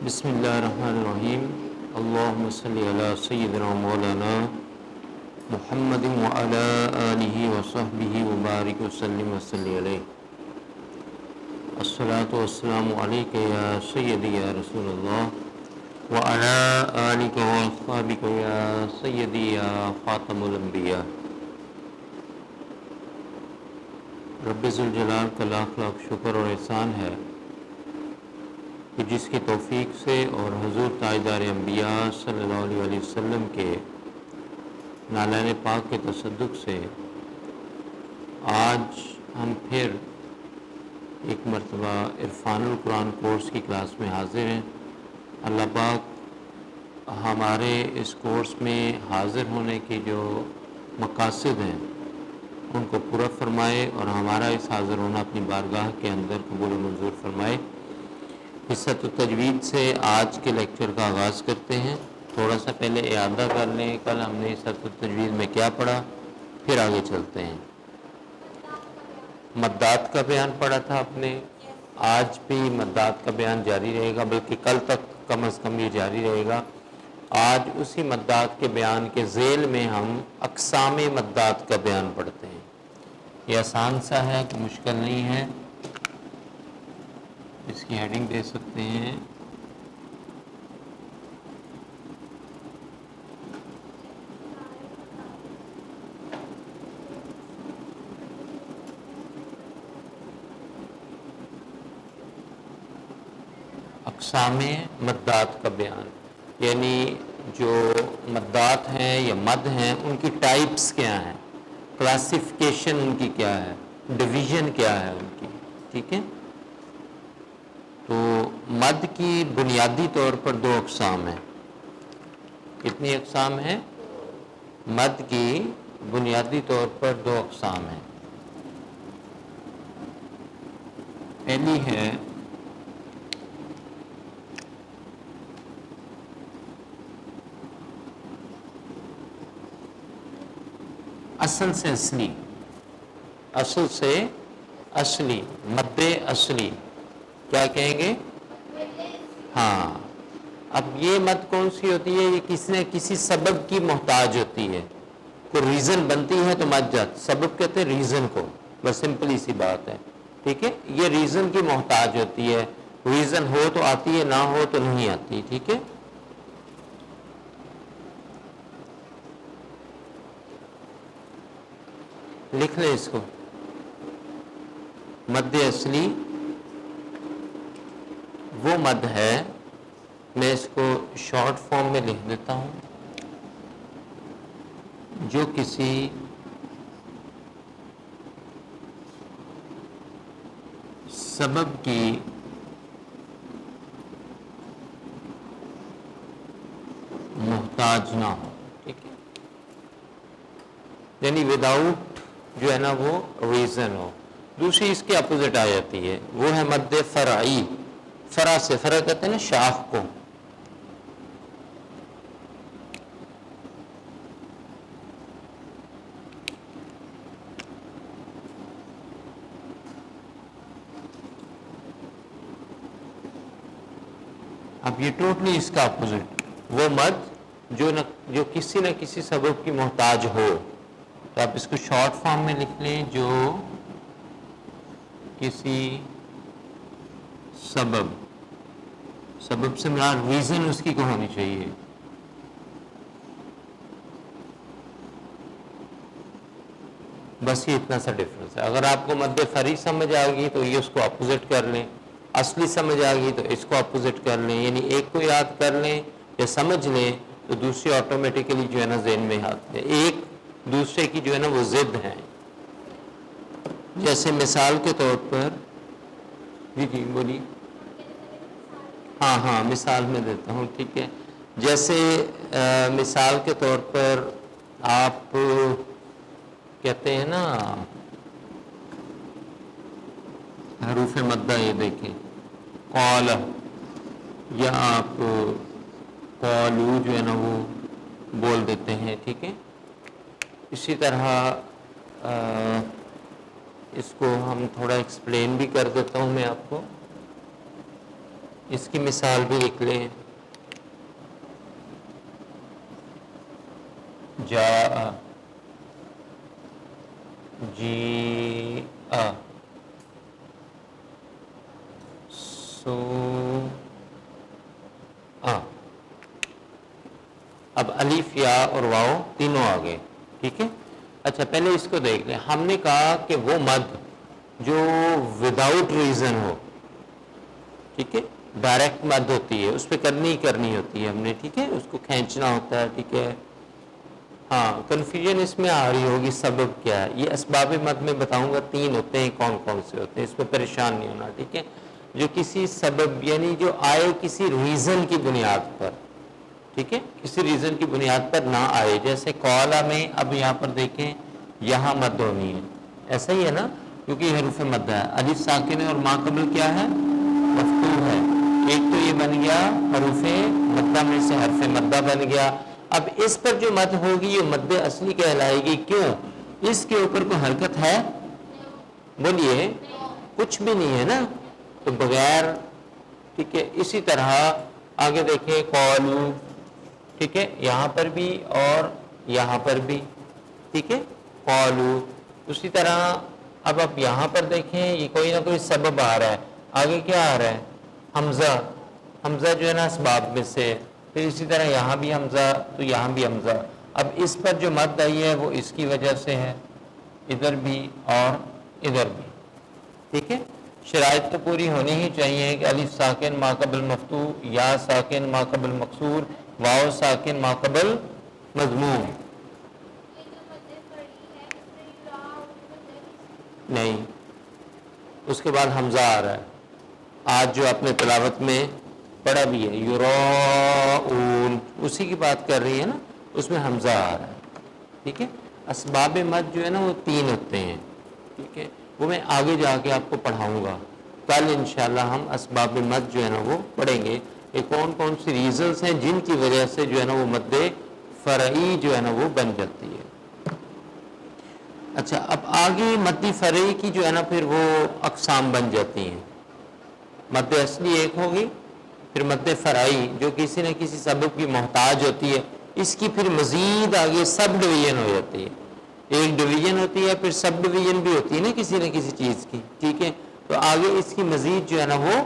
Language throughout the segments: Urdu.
بسم اللہ الرحمن الرحیم اللہم صلی علی سیدنا مولانا محمد وعلی آلہ وصحبہ وبارک وسلم وصلی علیہ الصلاۃ والسلام علیک یا سیدی یا رسول اللہ وعلی آلک واصحابک یا سیدی یا خاتم الانبیاء۔ رب ذوالجلال کا لاکھ لاکھ شکر اور احسان ہے کہ جس کی توفیق سے اور حضور تاجدار انبیاء صلی اللہ علیہ وسلم کے نالین پاک کے تصدق سے آج ہم پھر ایک مرتبہ عرفان القرآن کورس کی کلاس میں حاضر ہیں۔ اللہ پاک ہمارے اس کورس میں حاضر ہونے کی جو مقاصد ہیں ان کو پورا فرمائے اور ہمارا اس حاضر ہونا اپنی بارگاہ کے اندر قبول و منظور فرمائے۔ حصۃ التجوید سے آج کے لیکچر کا آغاز کرتے ہیں۔ تھوڑا سا پہلے اعادہ کر لیں، کل ہم نے حصۃ التجوید میں کیا پڑھا، پھر آگے چلتے ہیں۔ مدات کا بیان پڑھا تھا آپ نے، آج بھی مدات کا بیان جاری رہے گا، بلکہ کل تک کم از کم یہ جاری رہے گا۔ آج اسی مدات کے بیان کے ذیل میں ہم اقسام مدات کا بیان پڑھتے ہیں۔ یہ آسان سا ہے، کہ مشکل نہیں ہے، اس کی ہیڈنگ دے سکتے ہیں اقسام مدات کا بیان، یعنی جو مدات ہیں یا مد ہیں ان کی ٹائپس کیا ہیں، کلاسیفیکیشن ان کی کیا ہے، ڈویژن کیا ہے ان کی، ٹھیک ہے۔ تو مد کی بنیادی طور پر دو اقسام ہیں۔ کتنی اقسام ہیں؟ مد کی بنیادی طور پر دو اقسام ہیں۔ پہلی ہے اصل سے اصلی، اصل سے اصلی، مد اصلی کیا کہیں گے؟ ہاں، اب یہ مد کون سی ہوتی ہے؟ یہ کسی نہ کسی سبب کی محتاج ہوتی ہے، کوئی ریزن بنتی ہے تو مد جات، سبب کہتے ہیں ریزن کو، بس سمپلی سی بات ہے، ٹھیک ہے۔ یہ ریزن کی محتاج ہوتی ہے، ریزن ہو تو آتی ہے، نہ ہو تو نہیں آتی، ٹھیک ہے۔ لکھ لیں اس کو، مد اصلی وہ مد ہے، میں اس کو شارٹ فارم میں لکھ دیتا ہوں، جو کسی سبب کی محتاج نہ ہو، ٹھیک ہے، یعنی وداؤٹ جو ہے نا وہ ریزن ہو۔ دوسری اس کے اپوزٹ آ جاتی ہے، وہ ہے مد فرعی، فرع سے، فرع کہتے ہیں نا شاخ کو۔ اب یہ ٹوٹلی اس کا اپوزٹ، وہ مد جو کسی نہ کسی سبب کی محتاج ہو، تو آپ اس کو شارٹ فارم میں لکھ لیں، جو کسی سبب سے مراد ریزن اس کی کو ہونی چاہیے، بس یہ اتنا سا ڈفرنس ہے۔ اگر آپ کو مد فرعی سمجھ آ گئی تو یہ اس کو اپوزٹ کر لیں، اصلی سمجھ آ گئی تو اس کو اپوزٹ کر لیں، یعنی ایک کو یاد کر لیں یا سمجھ لیں تو دوسری آٹومیٹیکلی جو ہے نا ذہن میں آتی ہے، ایک دوسرے کی جو ہے نا وہ ضد ہیں۔ جیسے مثال کے طور پر، جی بولیے، ہاں مثال میں دیتا ہوں، ٹھیک ہے۔ جیسے مثال کے طور پر آپ کہتے ہیں نا حروف مدہ، یہ دیکھیں قال، یا آپ قالو جو ہے نا وہ بول دیتے ہیں، ٹھیک ہے۔ اسی طرح اس کو ہم تھوڑا ایکسپلین بھی کر دیتا ہوں میں آپ کو۔ اس کی مثال بھی لکھ لیں. جاء، جی سو اب الف یا اور واو تینوں آ گئے. ٹھیک ہے. اچھا پہلے اس کو دیکھ لیں. ہم نے کہا کہ وہ مد جو وداؤٹ ریزن ہو، ٹھیک ہے، ڈائریکٹ مد ہوتی ہے، اس پہ کرنی ہوتی ہے ہم نے. ٹھیک ہے، اس کو کھینچنا ہوتا ہے. ٹھیک ہے. ہاں کنفیوژن اس میں آ رہی ہوگی سبب کیا ہے. یہ اسباب مد میں بتاؤں گا 3 ہوتے ہیں. کون کون سے ہوتے ہیں اس پہ پریشان نہیں ہونا. ٹھیک ہے. جو کسی سبب یعنی جو آئے کسی ریزن کی بنیاد پر. ٹھیک ہے، کسی ریزن کی بنیاد پر نہ آئے. جیسے قولا میں اب یہاں پر دیکھیں یہاں مد ہونی ہے. ایسا ہی ہے نا، کیونکہ یہ حروف مد ہے. الف ساکن ہے اور ما قبل کیا ہے؟ مفتوح ہے. ایک تو یہ بن گیا حروف مدہ میں سے حرف مدہ بن گیا. اب اس پر جو مد ہوگی یہ مد اصلی کہلائے گی. کیوں؟ اس کے اوپر کوئی حرکت ہے؟ بولیے. کچھ بھی نہیں ہے نا، تو بغیر. ٹھیک ہے. اسی طرح آگے دیکھیں قولو. ٹھیک ہے، یہاں پر بھی اور یہاں پر بھی. ٹھیک ہے، قولو. اسی طرح اب آپ یہاں پر دیکھیں یہ کوئی نہ کوئی سبب آ رہا ہے. آگے کیا آ رہا ہے؟ حمزہ. حمزہ جو ہے نا اسباب میں سے. پھر اسی طرح یہاں بھی حمزہ تو یہاں بھی حمزہ. اب اس پر جو مد آئی ہے وہ اس کی وجہ سے ہے، ادھر بھی اور ادھر بھی. ٹھیک ہے. شرائط تو پوری ہونی ہی چاہیے کہ الف ساکن ما قبل مفتوح، یا ساکن ما قبل مکسور، واو ساکن ما قبل مضموم. نہیں، اس کے بعد حمزہ آ رہا ہے. آج جو اپنے تلاوت میں پڑھا بھی ہے یراؤن، اسی کی بات کر رہی ہے نا، اس میں حمزہ آ رہا ہے. ٹھیک ہے. اسباب مد جو ہے نا وہ 3 ہوتے ہیں. ٹھیک ہے، وہ میں آگے جا کے آپ کو پڑھاؤں گا. کل انشاءاللہ ہم اسباب مد جو ہے نا وہ پڑھیں گے کہ کون کون سی ریزنز ہیں جن کی وجہ سے جو ہے نا وہ مد فرعی جو ہے نا وہ بن جاتی ہے. اچھا اب آگے مد فرعی کی جو ہے نا پھر وہ اقسام بن جاتی ہیں. مد اصلی ایک ہوگی، پھر مد فرعی جو کسی نہ کسی سبب کی محتاج ہوتی ہے. اس کی پھر مزید آگے سب ڈویژن ہو جاتی ہے. ایک ڈویژن ہوتی ہے، پھر سب ڈویژن بھی ہوتی ہے نا کسی نہ کسی چیز کی. ٹھیک ہے، تو آگے اس کی مزید جو ہے نا وہ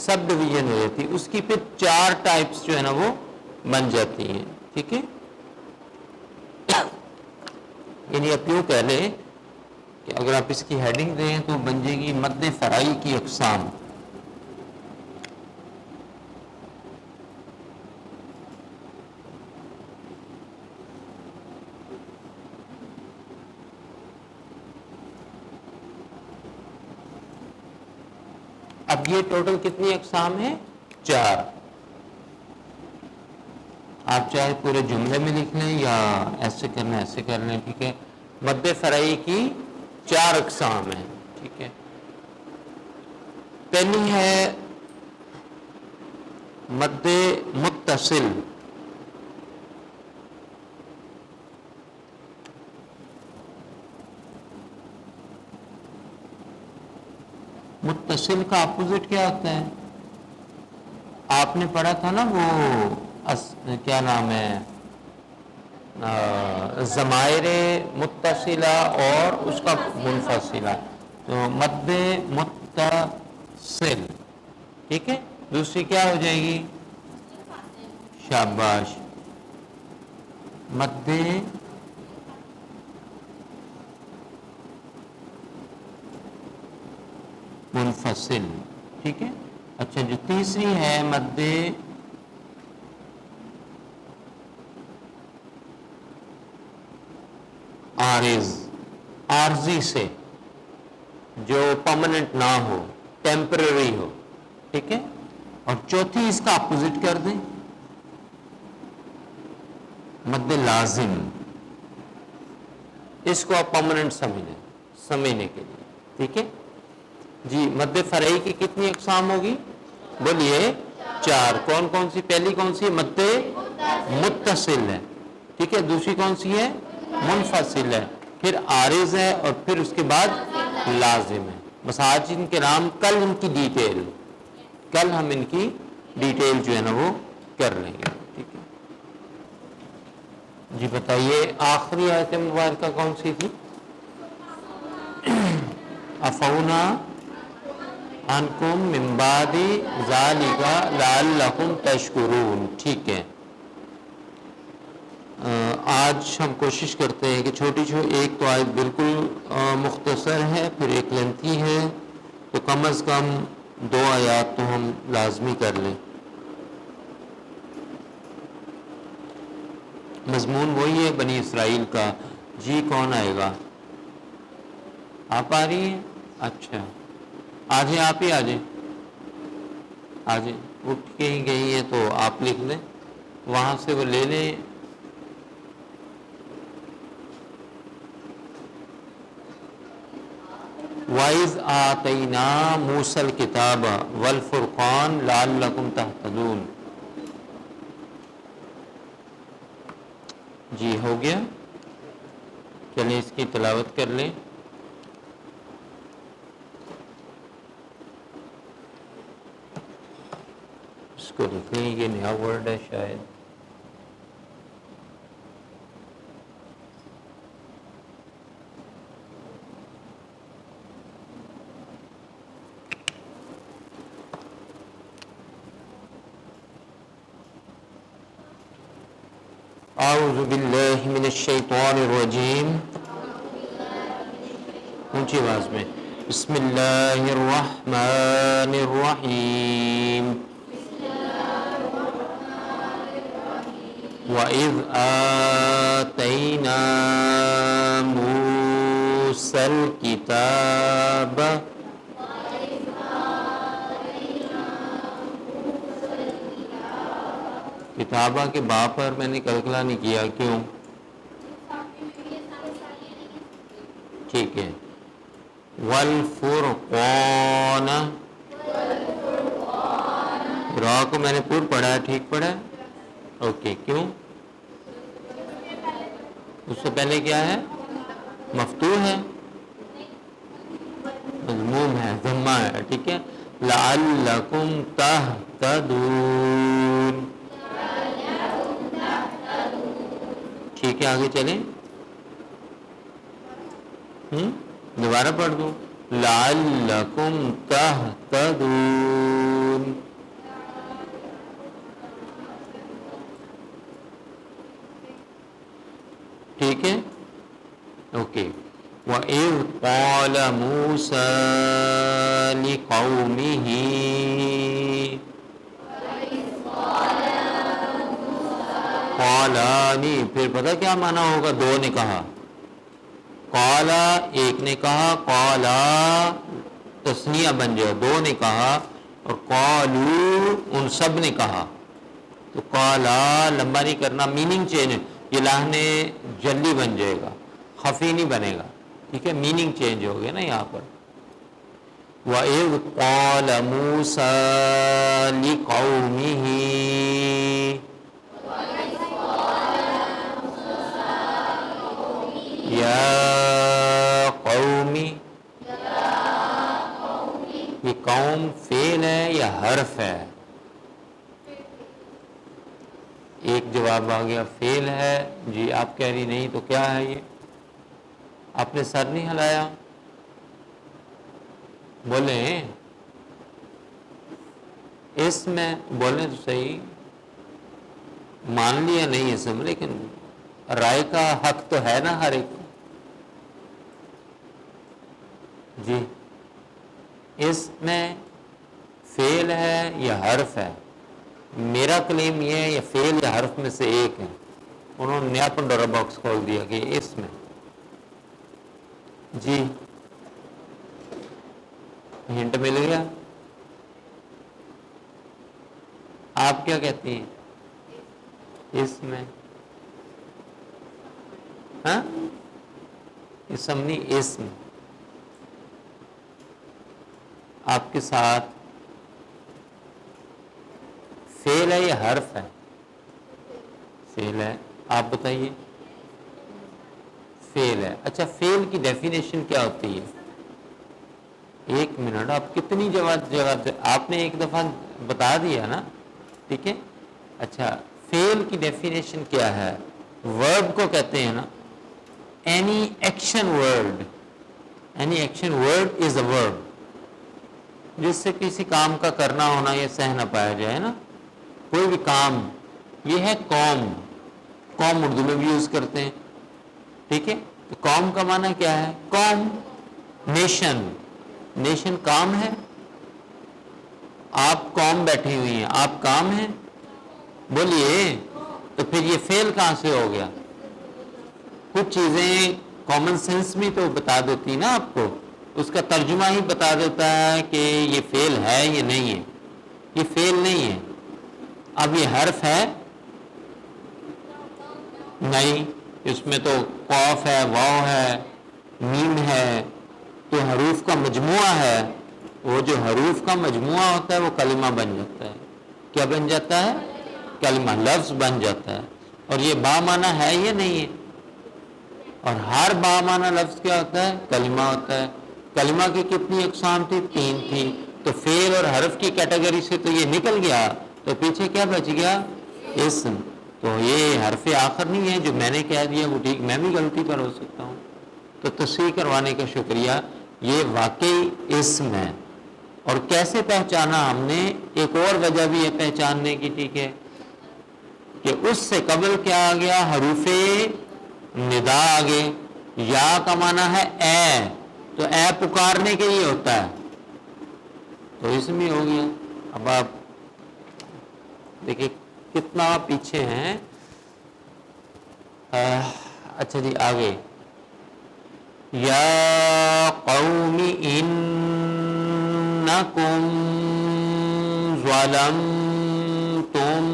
سب ڈویژن ہو جاتی ہے. اس کی پھر 4 ٹائپس جو ہے نا وہ بن جاتی ہیں. ٹھیک ہے، یعنی آپ یوں کہہ لیں کہ اگر آپ اس کی ہیڈنگ دیں تو بن جائے گی مد فرعی کی اقسام. اب یہ ٹوٹل کتنی اقسام ہیں؟ 4. آپ چاہے پورے جملے میں لکھ لیں یا ایسے کرنا ایسے کر لیں. ٹھیک ہے، مد فرعی کی 4 اقسام ہیں. ٹھیک ہے، پہلی ہے مد متصل. متصل کا اپوزٹ کیا ہوتا ہے؟ آپ نے پڑھا تھا نا وہ کیا نام ہے، ضمائر متصلہ اور اس کا منفصلہ. تو مد متصل. ٹھیک ہے، دوسری کیا ہو جائے گی؟ شاباش، مد منفصل. ٹھیک ہے. اچھا جو تیسری ہے مد عارض، عارضی سے، جو پرماننٹ نہ ہو، ٹیمپرری ہو. ٹھیک ہے. اور چوتھی اس کا اپوزٹ کر دیں، مد لازم. اس کو آپ پرماننٹ سمجھنے کے لیے. ٹھیک ہے جی. مد فرعی کی کتنی اقسام ہوگی؟ بولیے 4. کون کون سی؟ پہلی کون سی؟ مد متصل ہے. ٹھیک ہے، دوسری کون سی ہے؟ منفصل ہے. پھر عارض ہے اور پھر اس کے بعد لازم ہے. بس آج ان کے نام، کل ان کی ڈیٹیل، کل ہم ان کی ڈیٹیل جو ہے نا وہ کر لیں گے. ٹھیک ہے جی. بتائیے آخری آیت مبارکہ کون سی تھی؟ افونا عنکم من بعد ذالک لعلکم تشکرون. ٹھیک ہے. آج ہم کوشش کرتے ہیں کہ چھوٹی ایک تو آیت بالکل مختصر ہے، پھر ایک لینتھی ہے، تو کم از کم 2 آیات تو ہم لازمی کر لیں. مضمون وہی ہے بنی اسرائیل کا. جی کون آئے گا؟ آپ آ رہی ہیں؟ اچھا آ جائیں، آپ ہی آ جائیں. آ جائیں. اٹھ کے ہی گئی ہیں تو آپ لکھ لیں، وہاں سے وہ لے لیں. وَإِذْ آتَيْنَا مُوسَى الْكِتَابَ وَالْفُرْقَانَ لَعَلَّكُمْ تَهْتَدُونَ. جی ہو گیا. چلیں اس کی تلاوت کر لیں. اس کو لکھ لیں، یہ نیا ورڈ ہے شاید. اعوذ باللہ من الشیطان الرجیم. اونچی آواز میں. بسم اللہ الرحمن الرحیم. وَإِذْ آتَيْنَا مُوسَى الْكِتَابَ. کتابہ کے با پر میں نے کلکلا نہیں کیا، کیوں؟ ٹھیک ہے. والفرقان، را کو میں نے پور پڑھا ہے، ٹھیک پڑھا ہے؟ اوکے. کیوں؟ اس سے پہلے کیا ہے؟ مفتوح ہے، مضموم ہے، ضمہ ہے. ٹھیک ہے. لعلکم تہتدون. ٹھیک ہے آگے چلیں. دوبارہ پڑھ دوں. لعلکم تہتدون. ٹھیک ہے. اوکے. وَإِذْ قَالَ مُوسَى لِقَوْمِهِ. قَالَانِ، پھر پتہ کیا معنی ہوگا؟ 2 نے کہا. قَالَ ایک نے کہا، قَالَا تثنیہ بن جائے، 2 نے کہا، اور قَالُوا ان سب نے کہا. تو قَالَا لمبا نہیں کرنا، میننگ چینج. یہ لحن جلی بن جائے گا، خفی نہیں بنے گا. ٹھیک ہے. میننگ چینج ہو گیا نا یہاں پر. وَإِذْ قَالَ مُوسَى لِقَوْمِهِ. یا قوم. یہ قوم فعل ہے یا حرف ہے؟ ایک جواب آ گیا فعل ہے. جی آپ کہہ رہی نہیں تو کیا ہے یہ؟ آپ نے سر نہیں ہلایا، بولیں. اس میں بولیں تو صحیح. مان لیا نہیں اسم، لیکن رائے کا حق تو ہے نا ہر ایک کو. جی اس میں فعل ہے یا حرف ہے؟ میرا کلیم یہ ہے، یا فعل یا حرف میں سے ایک ہے. انہوں نے نیا پنڈورا باکس کھول دیا کہ اس میں. جی ہنٹ مل گیا. آپ کیا کہتی ہیں؟ اس میں ہاں اسم نہیں، اسم. آپ کے ساتھ فعل ہے یا حرف ہے؟ فعل ہے. آپ بتائیے. فعل ہے. اچھا فعل کی ڈیفینیشن کیا ہوتی ہے؟ ایک منٹ. آپ کتنی جگہ آپ نے ایک دفعہ بتا دیا نا. ٹھیک ہے. اچھا فعل کی ڈیفینیشن کیا ہے؟ ورب کو کہتے ہیں نا any action word. Any action word is a verb جس سے کسی کام کا کرنا ہونا یا سہ نہ پایا جائے نا. کوئی بھی کام. یہ ہے قوم. قوم اردو میں بھی یوز کرتے ہیں. ٹھیک ہے. تو قوم کا معنی کیا ہے؟ قوم. نیشن. نیشن کام ہے. آپ قوم بیٹھی ہوئی ہیں, آپ کام ہیں. بولیے تو پھر یہ فعل کہاں سے ہو گیا؟ کچھ چیزیں کامن سینس بھی تو بتا دیتی نا آپ کو, اس کا ترجمہ ہی بتا دیتا ہے کہ یہ فعل ہے یا نہیں ہے. یہ فعل نہیں ہے. اب یہ حرف ہے نہیں, اس میں تو قاف ہے, واو ہے, میم ہے, تو حروف کا مجموعہ ہے. وہ جو حروف کا مجموعہ ہوتا ہے وہ کلمہ بن جاتا ہے. کیا بن جاتا ہے؟ کلمہ, لفظ بن جاتا ہے. اور یہ با معنی ہے یا نہیں ہے؟ اور ہر با معنی لفظ کیا ہوتا ہے؟ کلمہ ہوتا ہے. کلمہ کی کتنی اقسام تھی؟ 3 تھی. تو فعل اور حرف کی کیٹیگری سے تو یہ نکل گیا, تو پیچھے کیا بچ گیا؟ اسم. تو یہ حرف آخر نہیں ہے جو میں نے کہہ دیا وہ ٹھیک, میں بھی غلطی پر ہو سکتا ہوں. تو تصحیح کروانے کا شکریہ. یہ واقعی اسم ہے. اور کیسے پہچانا ہم نے؟ ایک اور وجہ بھی ہے پہچاننے کی, ٹھیک ہے, کہ اس سے قبل کیا آ گیا؟ حروف ندا آگے. یا کا معنی ہے اے, تو اے پکارنے کے لیے ہوتا ہے, تو اس میں ہو گیا. اب آپ دیکھیں کتنا پیچھے ہیں. اچھا جی آگے. یا قوم انکم ظلمتم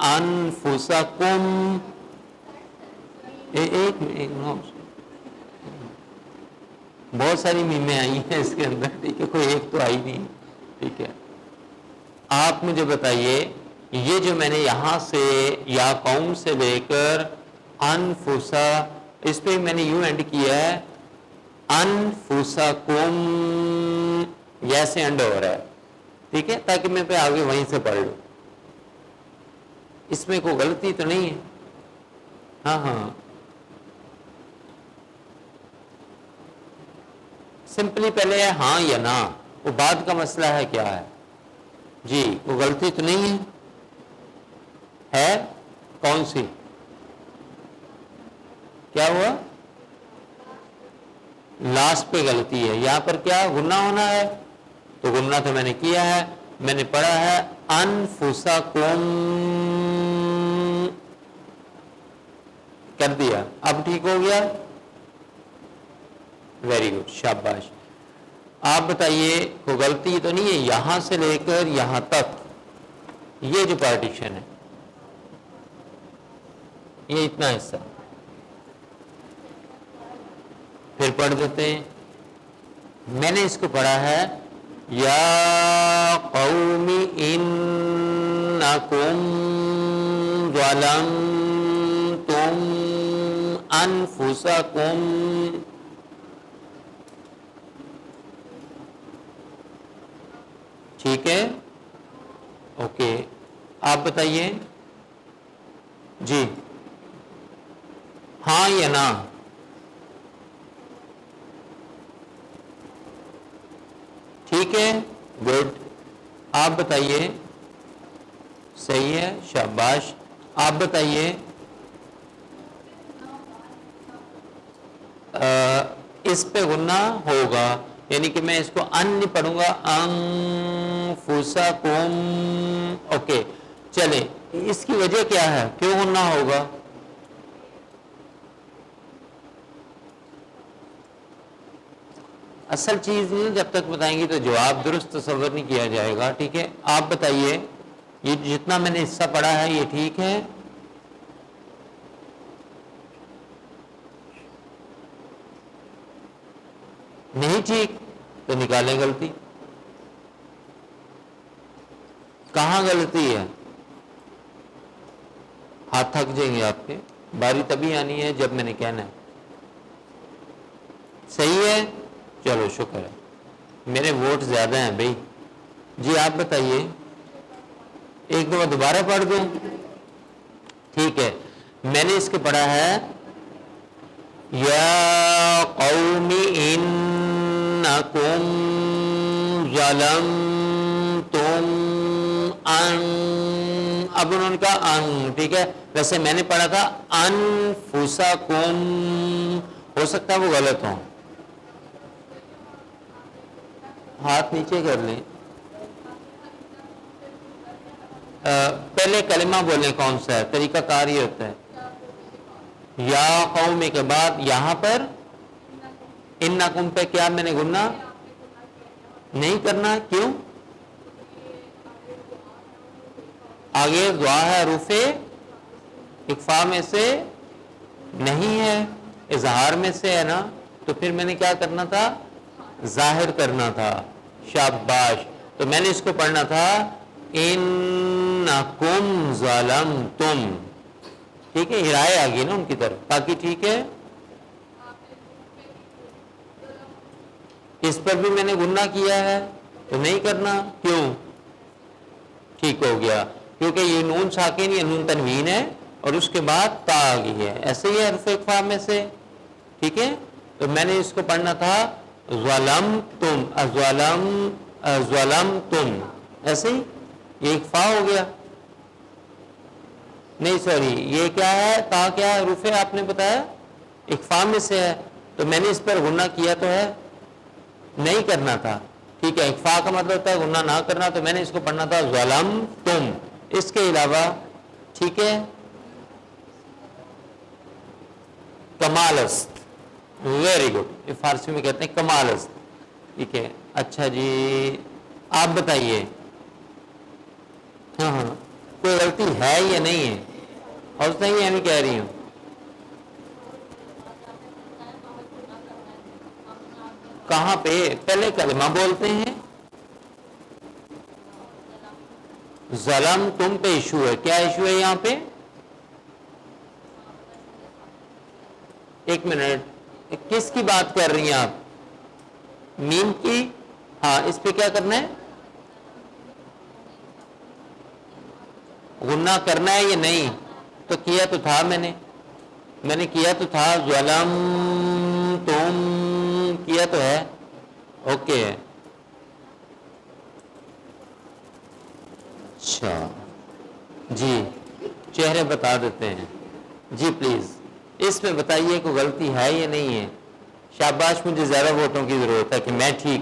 انفسکم. ایک بہت ساری میمیں آئی ہیں اس کے اندر, ٹھیک ہے, کوئی ایک تو آئی نہیں. ٹھیک ہے, آپ مجھے بتائیے یہ جو میں نے یہاں سے یا قوم سے لے کر انفسا, اس پہ میں نے یوں اینڈ کیا ہے انفسکم, ییسے اینڈ ہو رہا ہے. ٹھیک ہے, تاکہ میں پہ آگے وہیں سے پڑھ لوں. اس میں کوئی غلطی تو نہیں ہے؟ ہاں ہاں, سمپلی پہلے ہے ہاں یا نہ, وہ بعد کا مسئلہ ہے کیا ہے. جی وہ غلطی تو نہیں ہے؟ ہے کون سی؟ کیا ہوا؟ لاسٹ پہ غلطی ہے. یہاں پر کیا غنہ ہونا ہے؟ تو غنہ تو میں نے کیا ہے, میں نے پڑھا ہے انفسکم, کر دیا. اب ٹھیک ہو گیا. ویری گڈ, شاباش. آپ بتائیے کوئی غلطی تو نہیں ہے؟ یہاں سے لے کر یہاں تک یہ جو پارٹیشن ہے, یہ اتنا حصہ پھر پڑھ دیتے ہیں. میں نے اس کو پڑھا ہے یا قوم انکم ظلمتم انفسکم. ٹھیک ہے, اوکے. آپ بتائیے جی, ہاں یا نہ؟ ٹھیک ہے, گڈ. آپ بتائیے. صحیح ہے, شاباش. آپ بتائیے اس پہ غنہ ہوگا, یعنی کہ میں اس کو ان نہیں پڑھوں گا, انفسکم. اوکے چلیں, اس کی وجہ کیا ہے, کیوں غنہ ہوگا؟ اصل چیز نہیں, جب تک بتائیں گی تو جواب درست تصور نہیں کیا جائے گا. ٹھیک ہے, آپ بتائیے یہ جتنا میں نے حصہ پڑھا ہے یہ ٹھیک ہے؟ نہیں ٹھیک تو نکالیں غلطی. کہاں غلطی ہے؟ ہاتھ تھک جائیں گے آپ کے. باری تبھی آنی ہے جب میں نے کہنا ہے. صحیح ہے, چلو شکر ہے, میرے ووٹ زیادہ ہیں بھائی. جی آپ بتائیے ایک دفعہ دوبارہ پڑھ دوں؟ ٹھیک ہے، میں نے اس کے پڑھا ہے یا قوم انکم ظلمتم اب انہوں نے کہا ٹھیک ہے، ویسے میں نے پڑھا تھا انفسکم، ہو سکتا ہے وہ غلط ہو، ہاتھ نیچے کر لیں. پہلے کلمہ بولیں کون سا ہے، طریقہ کار یہ ہوتا ہے یا قوم کے بعد یہاں پر انکم پہ کیا میں نے گننا نہیں کرنا، کیوں؟ آگے دعا ہے حروف اکفا میں سے نہیں ہے، اظہار میں سے ہے نا، تو پھر میں نے کیا کرنا تھا، ظاہر کرنا تھا. شاباش. تو میں نے اس کو پڑھنا تھا انکم ظلمتم. ٹھیک ہے، ہرائے آ گئی نا ان کی طرف، باقی ٹھیک ہے. اس پر بھی میں نے گناہ کیا ہے تو نہیں کرنا، کیوں؟ ٹھیک ہو گیا، کیونکہ یہ نون ساکن یا نون تنوین ہے اور اس کے بعد تا آ گئی ہے، ایسے ہی حرف اکفا میں سے. ٹھیک ہے، تو میں نے اس کو پڑھنا تھا ظلمتم، ظلمتم، ایسے ہی یہ اکفا ہو گیا. نہیں سوری، یہ کیا ہے، تا کیا ہے، حروف آپ نے بتایا اکفا میں سے ہے، تو میں نے اس پر گناہ کیا تو ہے نہیں کرنا تھا. ٹھیک ہے، اکفا کا مطلب ہوتا ہے گناہ نہ کرنا، تو میں نے اس کو پڑھنا تھا ظلمتم. اس کے علاوہ ٹھیک ہے کمال است، ویری گڈ، یہ فارسی میں کہتے ہیں کمال است. ٹھیک ہے، اچھا جی آپ بتائیے، ہاں ہاں کوئی غلطی ہے یا نہیں ہے؟ اور نہیں ہے، میں کہہ رہی ہوں کہاں پہ پہلے کلمہ بولتے ہیں، ظلم تم پہ ایشو ہے، کیا ایشو ہے یہاں پہ؟ ایک منٹ، کس کی بات کر رہی ہیں آپ؟ میم کی؟ ہاں، اس پہ کیا کرنا ہے، گناہ کرنا ہے یا نہیں؟ تو کیا تو تھا میں نے کیا تو تھا، ظلم تم کیا تو ہے. اوکے، اچھا جی چہرے بتا دیتے ہیں جی پلیز. اس میں بتائیے کوئی غلطی ہے یا نہیں ہے؟ شاباش، مجھے زیادہ ووٹوں کی ضرورت ہے کہ میں ٹھیک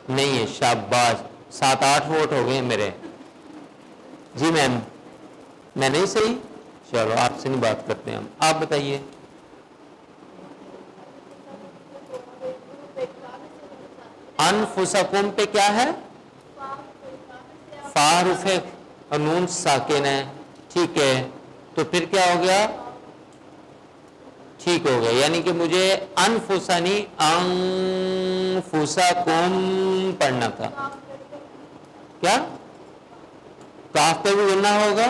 نہیں ہے. شاباش، 7-8 ووٹ ہو گئے میرے. جی میم، میں نہیں صحیح، چلو آپ سے نہیں بات کرتے ہم، آپ بتائیے. انفسکم پہ کیا ہے، فا حرف اور نون ساکن ہے. ٹھیک ہے، تو پھر کیا ہو گیا، ٹھیک ہو گیا، یعنی کہ مجھے انفسانی انفسکم پڑھنا تھا. کیا کاف پہ بھی بولنا ہوگا؟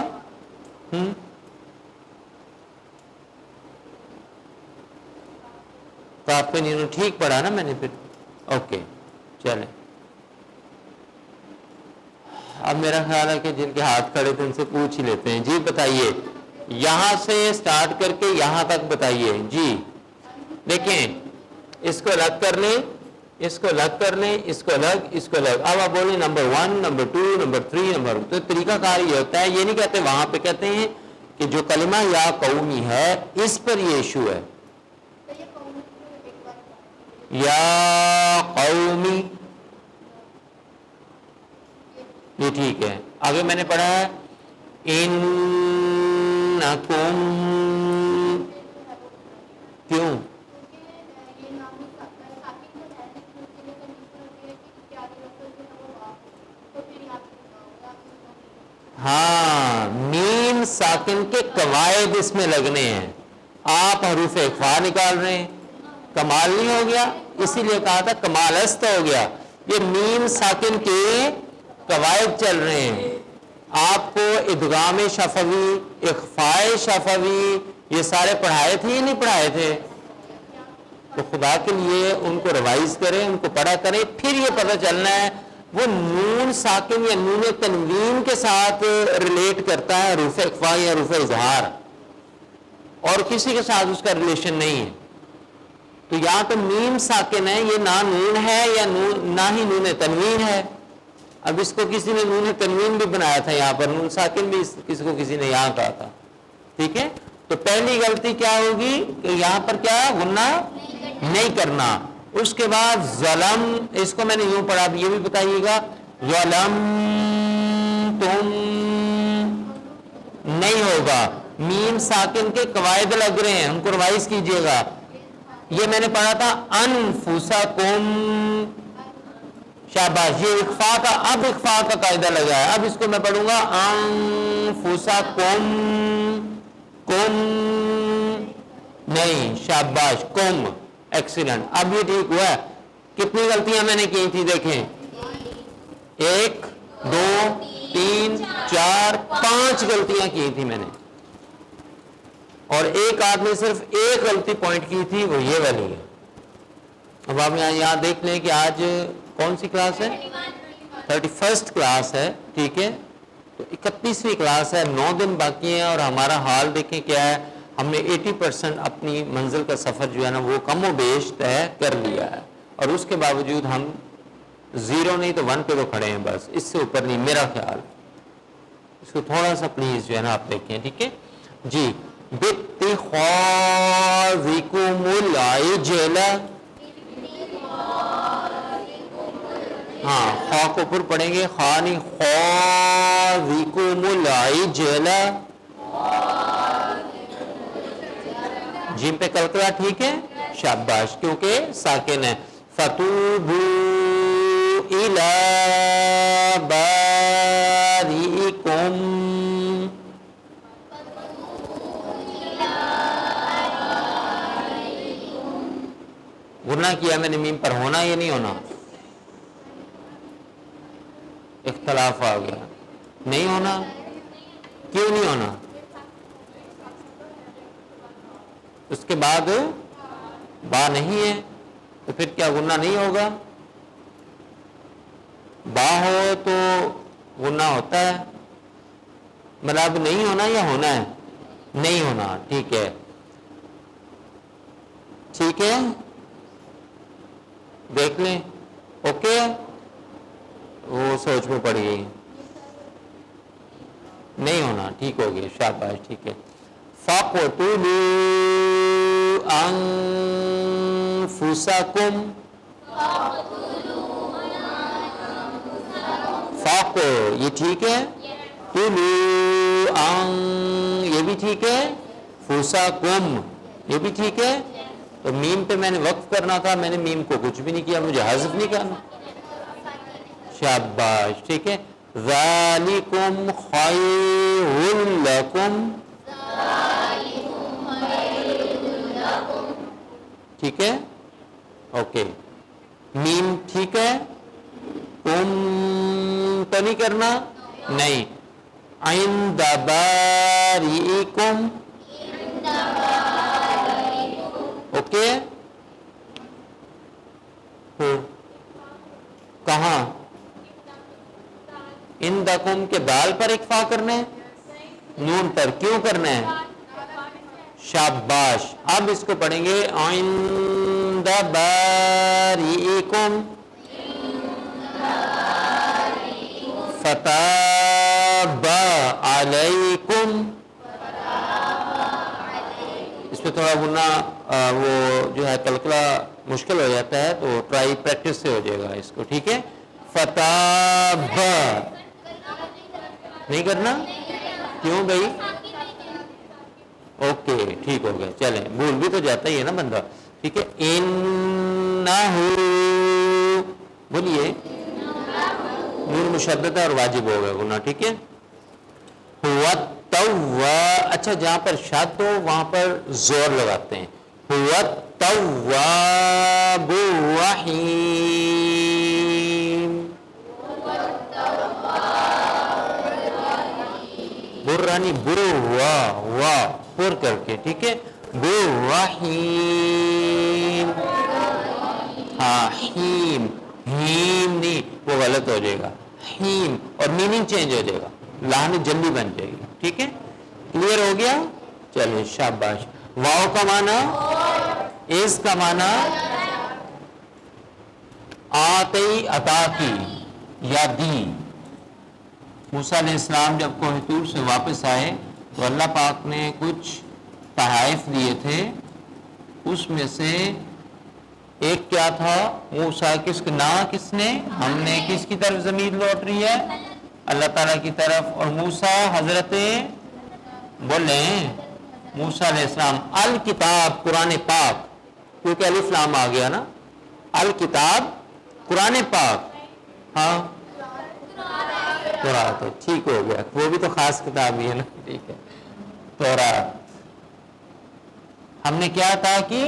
کاف پہ نہیں، ٹھیک پڑھا نا میں نے پھر. اوکے چلیں، اب میرا خیال ہے کہ جن کے ہاتھ کھڑے تھے ان سے پوچھ ہی لیتے ہیں. جی بتائیے، یہاں سے سٹارٹ کر کے یہاں تک بتائیے. جی دیکھیں، اس کو الگ کر لیں، اس کو الگ کر لیں، اس کو الگ، اس کو الگ. اب آپ بولیں نمبر 1، نمبر 2، نمبر 3، نمبر، تو طریقہ کار یہ ہوتا ہے، یہ نہیں کہتے وہاں پہ کہتے ہیں کہ جو کلمہ یا قومی ہے اس پر یہ ایشو ہے. یا قومی، یہ ٹھیک ہے. آگے میں نے پڑھا ہے انکم، کیوں؟ ہاں، میم ساکن کے قواعد اس میں لگنے ہیں، آپ حروف اخفا نکال رہے ہیں، کمال نہیں ہو گیا، اسی لیے کہا تھا کمال است ہو گیا. یہ میم ساکن کے قواعد چل رہے ہیں. آپ کو ادغام شفوی، اخفاء شفوی، یہ سارے پڑھائے تھے یا نہیں پڑھائے تھے؟ تو خدا کے لیے ان کو ریوائز کریں، ان کو پڑھا کریں، پھر یہ پتہ چلنا ہے وہ نون ساکن یا نون تنوین کے ساتھ ریلیٹ کرتا ہے حروف اخفا یا حروف اظہار، اور کسی کے ساتھ اس کا ریلیشن نہیں ہے. تو یہاں تو میم ساکن ہے، یہ نہ نون ہے یا نہ ہی نون تنوین ہے. اب اس کو کسی نے نون تنوین بھی بنایا تھا، یہاں پر نون ساکن بھی کسی کو کسی نے یہاں کہا تھا. ٹھیک ہے، تو پہلی غلطی کیا ہوگی کہ یہاں پر کیا غنہ نہیں کرنا. اس کے بعد ظلم، اس کو میں نے یوں پڑھا، یہ بھی بتائیے گا. ظلم تم نہیں ہوگا، میم ساکن کے قواعد لگ رہے ہیں، ان کو ریوائز کیجئے گا. یہ میں نے پڑھا تھا انفسکم، شاباش. یہ اخفاء کا، اب اخفاء کا قاعدہ لگا ہے. اب اس کو میں پڑھوں گا انفسکم، کم نہیں، شاباش، کم، ایکسیلنٹ. اب یہ ٹھیک ہوا ہے. کتنی غلطیاں میں نے کی تھی دیکھیں، 1 2 3 4 5 غلطیاں کی تھی میں نے، اور ایک آدمی صرف ایک غلطی پوائنٹ کی تھی، وہ یہ والی ہے. اب آپ یہاں دیکھ لیں کہ آج کون سی کلاس ہے؟ 31 کلاس ہے. ٹھیک ہے، تو 31ویں کلاس ہے، 9 دن باقی ہیں، اور ہمارا حال دیکھیں کیا ہے. ہم نے 80% اپنی منزل کا سفر جو ہے نا وہ کم و بیش طے کر لیا ہے، اور اس کے باوجود ہم 0 نہیں تو 1 پہ تو کھڑے ہیں، بس اس سے اوپر نہیں میرا خیال. اس کو تھوڑا سا پلیز جو ہے نا آپ دیکھیں. ٹھیک ہے جی. باتخاذکم العجل، ہاں خا کو پر پڑھیں گے، خانی خاذکم العجل، جیم پہ کلکلا. ٹھیک ہے، شاباش، کیونکہ ساکن ہے. فتوبوا الی بارئکم، غنہ کیا میں نے میم پر، ہونا یا نہیں ہونا؟ اختلاف آ گیا، نہیں ہونا. کیوں نہیں ہونا؟ اس کے بعد با نہیں ہے، تو پھر کیا غنہ نہیں ہوگا؟ با ہو تو غنہ ہوتا ہے. مطلب نہیں ہونا یا ہونا ہے؟ نہیں ہونا. ٹھیک ہے، ٹھیک ہے، دیکھ لیں. اوکے، وہ سوچ میں پڑ گئی، نہیں ہونا. ٹھیک ہو گیا، شاباش. ٹھیک ہے. فَاقْتُلُوا أَنفُسَكُمْ، فاق یہ ٹھیک ہے، تُلُوا أَن یہ بھی ٹھیک ہے، فُسَكُمْ یہ بھی ٹھیک ہے. تو میم پہ میں نے وقف کرنا تھا، میں نے میم کو کچھ بھی نہیں کیا، مجھے حذف نہیں کرنا. شاباش. ٹھیک ہے. ذَلِكُمْ خَيْرٌ لَكُمْ، ٹھیک ہے. اوکے، میم ٹھیک ہے. تم تو نہیں کرنا، نہیں. عند بارئکم، اوکے. کہاں؟ عندکم کے دال پر اکفا کرنا ہے، نون پر کیوں کرنا ہے؟ شاباش. اب اس کو پڑھیں گے عند بارئکم، فتاب علیکم. اس پہ تھوڑا غنہ وہ جو ہے کلکلا مشکل ہو جاتا ہے، تو ٹرائی پریکٹس سے ہو جائے گا اس کو. ٹھیک ہے. فتاب نہیں کرنا، کیوں بھائی؟ اوکے، ٹھیک ہو گیا. چلیں، بھول بھی تو جاتا ہی ہے نا بندہ. ٹھیک ہے. انہو، بولیے، نون مشدد اور واجب ہو گیا گناہ. ٹھیک ہے. ہوا اچھا، جہاں پر شد ہو وہاں پر زور لگاتے ہیں. ہوا التواب الرحیم، برانی برو وا پر کر کے. ٹھیک ہے. برحیم، ہاں، حیم. ہیم نہیں، وہ غلط ہو جائے گا، ہیم، اور میننگ چینج ہو جائے گا، لام جلدی بن جائے گی. ٹھیک ہے، کلیئر ہو گیا؟ چلیں شاباش. واؤ کا معنی، اس کا معنی آتی، عطا کی یا دی. موسیٰ علیہ السلام جب کوہ طور سے واپس آئے تو اللہ پاک نے کچھ تحائف دیے تھے، اس میں سے ایک کیا تھا؟ موسیٰ کس نے، ہم نے کس کی طرف ضمیر لوٹ رہی ہے؟ اللہ تعالیٰ کی طرف. اور موسیٰ حضرت، بولیں، موسیٰ علیہ السلام الکتاب، قرآن پاک، کیونکہ الف لام آ گیا نا، الکتاب قرآن پاک. ہاں تورات، ٹھیک ہو گیا، وہ بھی تو خاص کتاب ہی ہے نا. ٹھیک ہے، تورات ہم نے کیا عطا کی؟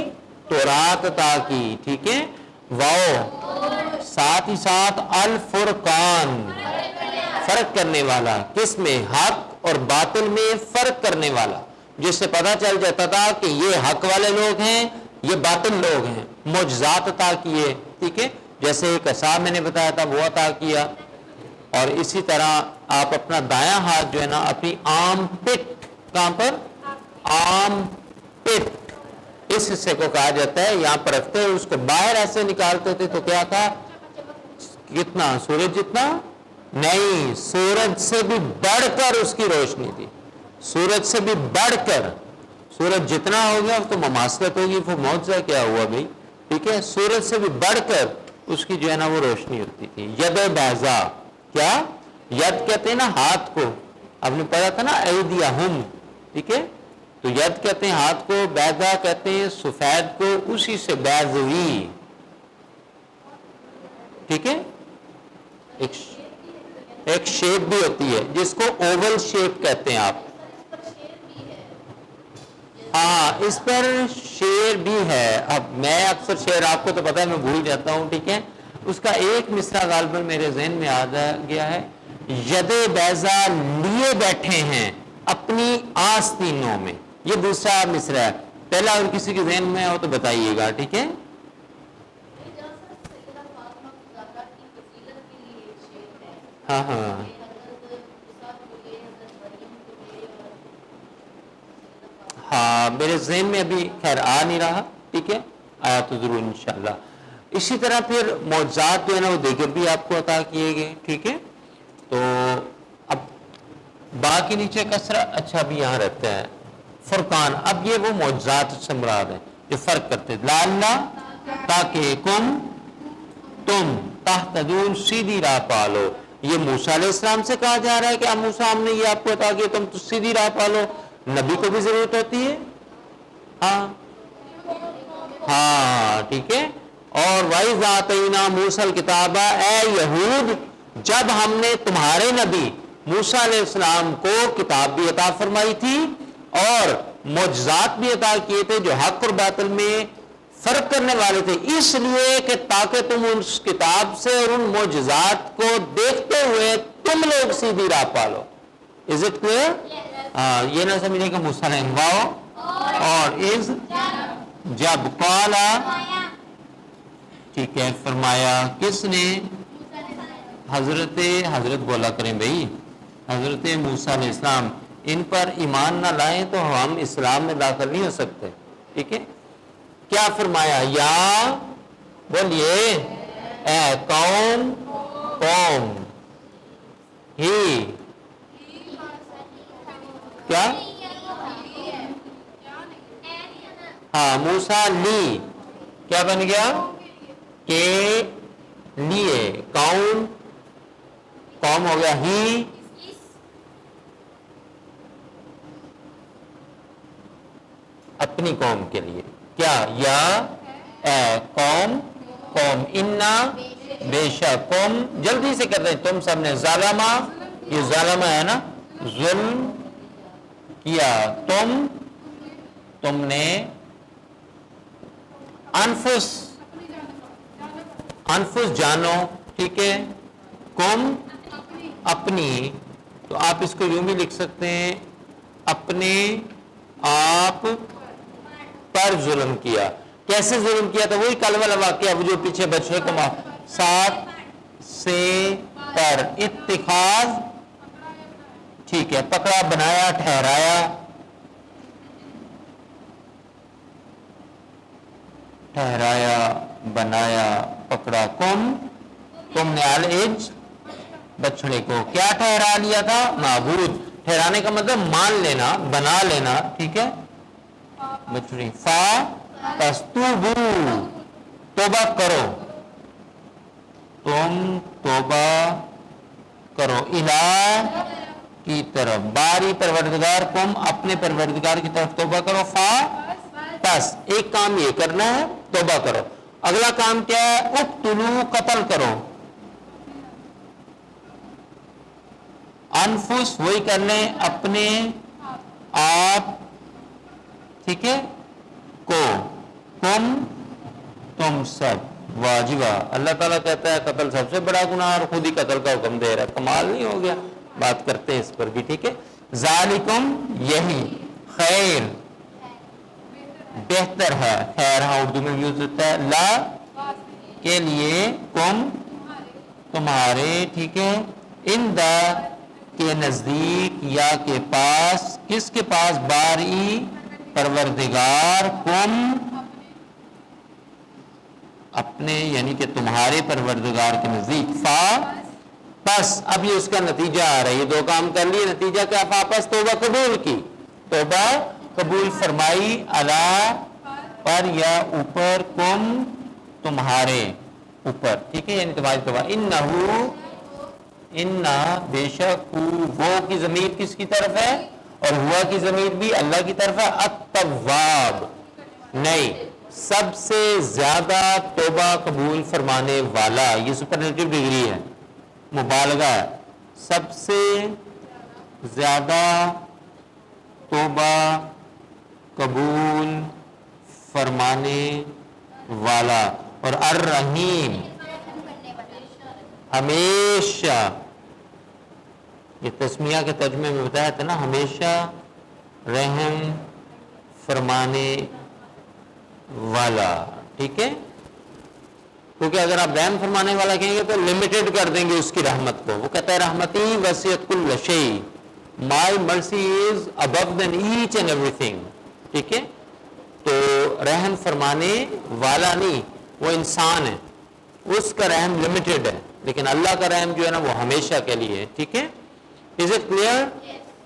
تورات عطا کی. ٹھیک ہے، واؤ ساتھ ہی ساتھ الفرقان، فرق کرنے والا، کس میں؟ حق اور باطل میں فرق کرنے والا، جس سے پتہ چل جاتا تھا کہ یہ حق والے لوگ ہیں، یہ باطل لوگ ہیں. معجزات عطا کیے. ٹھیک ہے، جیسے ایک عصا میں نے بتایا تھا وہ عطا کیا. اور اسی طرح آپ اپنا دایاں ہاتھ جو ہے نا اپنی آم پٹ، کہاں پر؟ آم پٹ، اس حصے کو کہا جاتا ہے، یہاں پر رکھتے ہیں، اس کو باہر ایسے نکالتے تھے تو کیا تھا؟ کتنا؟ سورج جتنا نہیں، سورج سے بھی بڑھ کر اس کی روشنی تھی، سورج سے بھی بڑھ کر. سورج جتنا ہو گیا تو مماثلت ہوگی، وہ معجزہ کیا ہوا بھائی؟ ٹھیک ہے، سورج سے بھی بڑھ کر اس کی جو ہے نا وہ روشنی ہوتی تھی. ید بیضا، کیا؟ ید کہتے ہیں نا ہاتھ کو، آپ نے پڑھا تھا نا ایدیہم. ٹھیک ہے، تو ید کہتے ہیں ہاتھ کو، بیضا کہتے ہیں سفید کو، اسی سے بیضوی. ٹھیک ہے، ایک شیپ بھی ہوتی ہے جس کو اوول شیپ کہتے ہیں آپ. ہاں، اس پر شعر بھی ہے. اب میں اکثر شعر، آپ کو تو پتہ ہے میں بھول جاتا ہوں. ٹھیک ہے، اس کا ایک مصرع غالباً میرے ذہن میں آ گیا ہے. ید بیضا لیے بیٹھے ہیں اپنی آستینوں میں، یہ دوسرا مصرع ہے. پہلا اگر کسی کے ذہن میں ہو تو بتائیے گا. ٹھیک ہے، ہاں ہاں ہاں، میرے ذہن میں ابھی خیر آ نہیں رہا. ٹھیک ہے، آیا تو ضرور انشاءاللہ. اسی طرح پھر معجزات جو ہے نا وہ دیگر بھی آپ کو عطا کیے گئے. ٹھیک ہے، تو اب با کے نیچے کسرہ، اچھا بھی یہاں رہتا ہے فرقان. اب یہ وہ معجزات سے مراد ہے جو فرق کرتے ہیں. لعلہ، تاکہ، تم تہتدون، سیدھی راہ پالو. یہ موسیٰ علیہ السلام سے کہا جا رہا ہے کہ موسیٰ ہم نے یہ آپ کو عطا کیا، تم تو سیدھی راہ پالو. نبی کو بھی ضرورت ہوتی ہے. ہاں ہاں، ٹھیک ہے. اور وَإِذْ آتَيْنَا مُوسَى الْكِتَابَ، اے یہود، جب ہم نے تمہارے نبی موسیٰ علیہ السلام کو کتاب بھی عطا فرمائی تھی اور معجزات بھی عطا کیے تھے جو حق اور باطل میں فرق کرنے والے تھے، اس لیے کہ تاکہ تم اس کتاب سے اور ان معجزات کو دیکھتے ہوئے تم لوگ سیدھی راہ پالو. Is it clear? یہ نہ سمجھے کہ موسیٰ نے اور از جب قالا، ٹھیک ہے، فرمایا کس نے؟ حضرت بولا کریں بھائی، حضرت موسیٰ علیہ السلام. ان پر ایمان نہ لائیں تو ہم اسلام میں داخل نہیں ہو سکتے. ٹھیک ہے، کیا فرمایا؟ یا بولیے، اے قوم ہی، کیا؟ ہاں، موسیٰ لی کیا بن گیا؟ کے لیے. قوم ہو گیا ہی، اپنی قوم کے لیے. کیا؟ یا اے قوم، انا، بے شک، قوم جلدی سے کر رہے ہیں تم سب نے، ظالمہ، یہ ظالمہ ہے نا، ظلم کیا، تم نے، انفس جانو. ٹھیک ہے، قوم اپنی، تو آپ اس کو یوں بھی لکھ سکتے ہیں اپنے آپ پر ظلم کیا. کیسے ظلم کیا تھا؟ وہی کل والا واقعہ جو پیچھے بچے کو ساتھ سے پر اتخاذ ٹھیک ہے پکڑا بنایا ٹھہرایا ٹھہرایا بنایا پکڑا تم نے الج بچڑے کو کیا ٹھہرا لیا تھا معبود ٹھہرانے کا مطلب مان لینا بنا لینا ٹھیک ہے بچڑی فا تستوبو توبہ کرو تم توبہ کرو الہ کی طرف باری پروردگار کم اپنے پروردگار کی طرف توبہ کرو فا بس ایک کام یہ کرنا ہے توبہ کرو اگلا کام کیا ہے اقتلو قتل کرو انفس وہی کر لیں اپنے آپ ٹھیک ہے کو تم سب واجبہ اللہ تعالیٰ کہتا ہے قتل سب سے بڑا گناہ اور خود ہی قتل کا حکم دے رہا ہے کمال نہیں ہو گیا بات کرتے ہیں اس پر بھی ٹھیک ہے ذالکم یہی خیر بہتر ہے خیر ہاں اردو میں یوز ہوتا ہے لا کے لیے تمہارے ٹھیک ہے اندہ کے نزدیک یا کے پاس کس کے پاس باری پروردگار اپنے یعنی کہ تمہارے پروردگار کے نزدیک فا بس اب یہ اس کا نتیجہ آ رہا ہے یہ دو کام کر لیے نتیجہ کیا واپس توبہ قبول کی توبہ قبول فرمائی اللہ پر یا اوپر تمہارے اوپر ٹھیک ہے یعنی تمہاری توبہ انہا بے شک وہ کی ضمیر کس کی طرف ہے اور ہوا کی ضمیر بھی اللہ کی طرف ہے التواب نہیں سب سے زیادہ توبہ قبول فرمانے والا یہ سپرلیٹو ڈگری ہے مبالغہ ہے سب سے زیادہ توبہ قبول فرمانے والا اور الرحیم ہمیشہ یہ تسمیہ کے ترجمے میں بتایا تھا نا ہمیشہ رحم فرمانے والا ٹھیک ہے کیونکہ اگر آپ رحم فرمانے والا کہیں گے تو لمیٹڈ کر دیں گے اس کی رحمت کو وہ کہتا ہے رحمتی وسعت کل شیء مائی مرسی از ابو دین ایچ اینڈ ایوری تھنگ ٹھیک ہے تو رحم فرمانے والا نہیں وہ انسان ہے اس کا رحم لمیٹڈ ہے لیکن اللہ کا رحم جو ہے نا وہ ہمیشہ کے لیے ہے ٹھیک ہے از اٹ کلیئر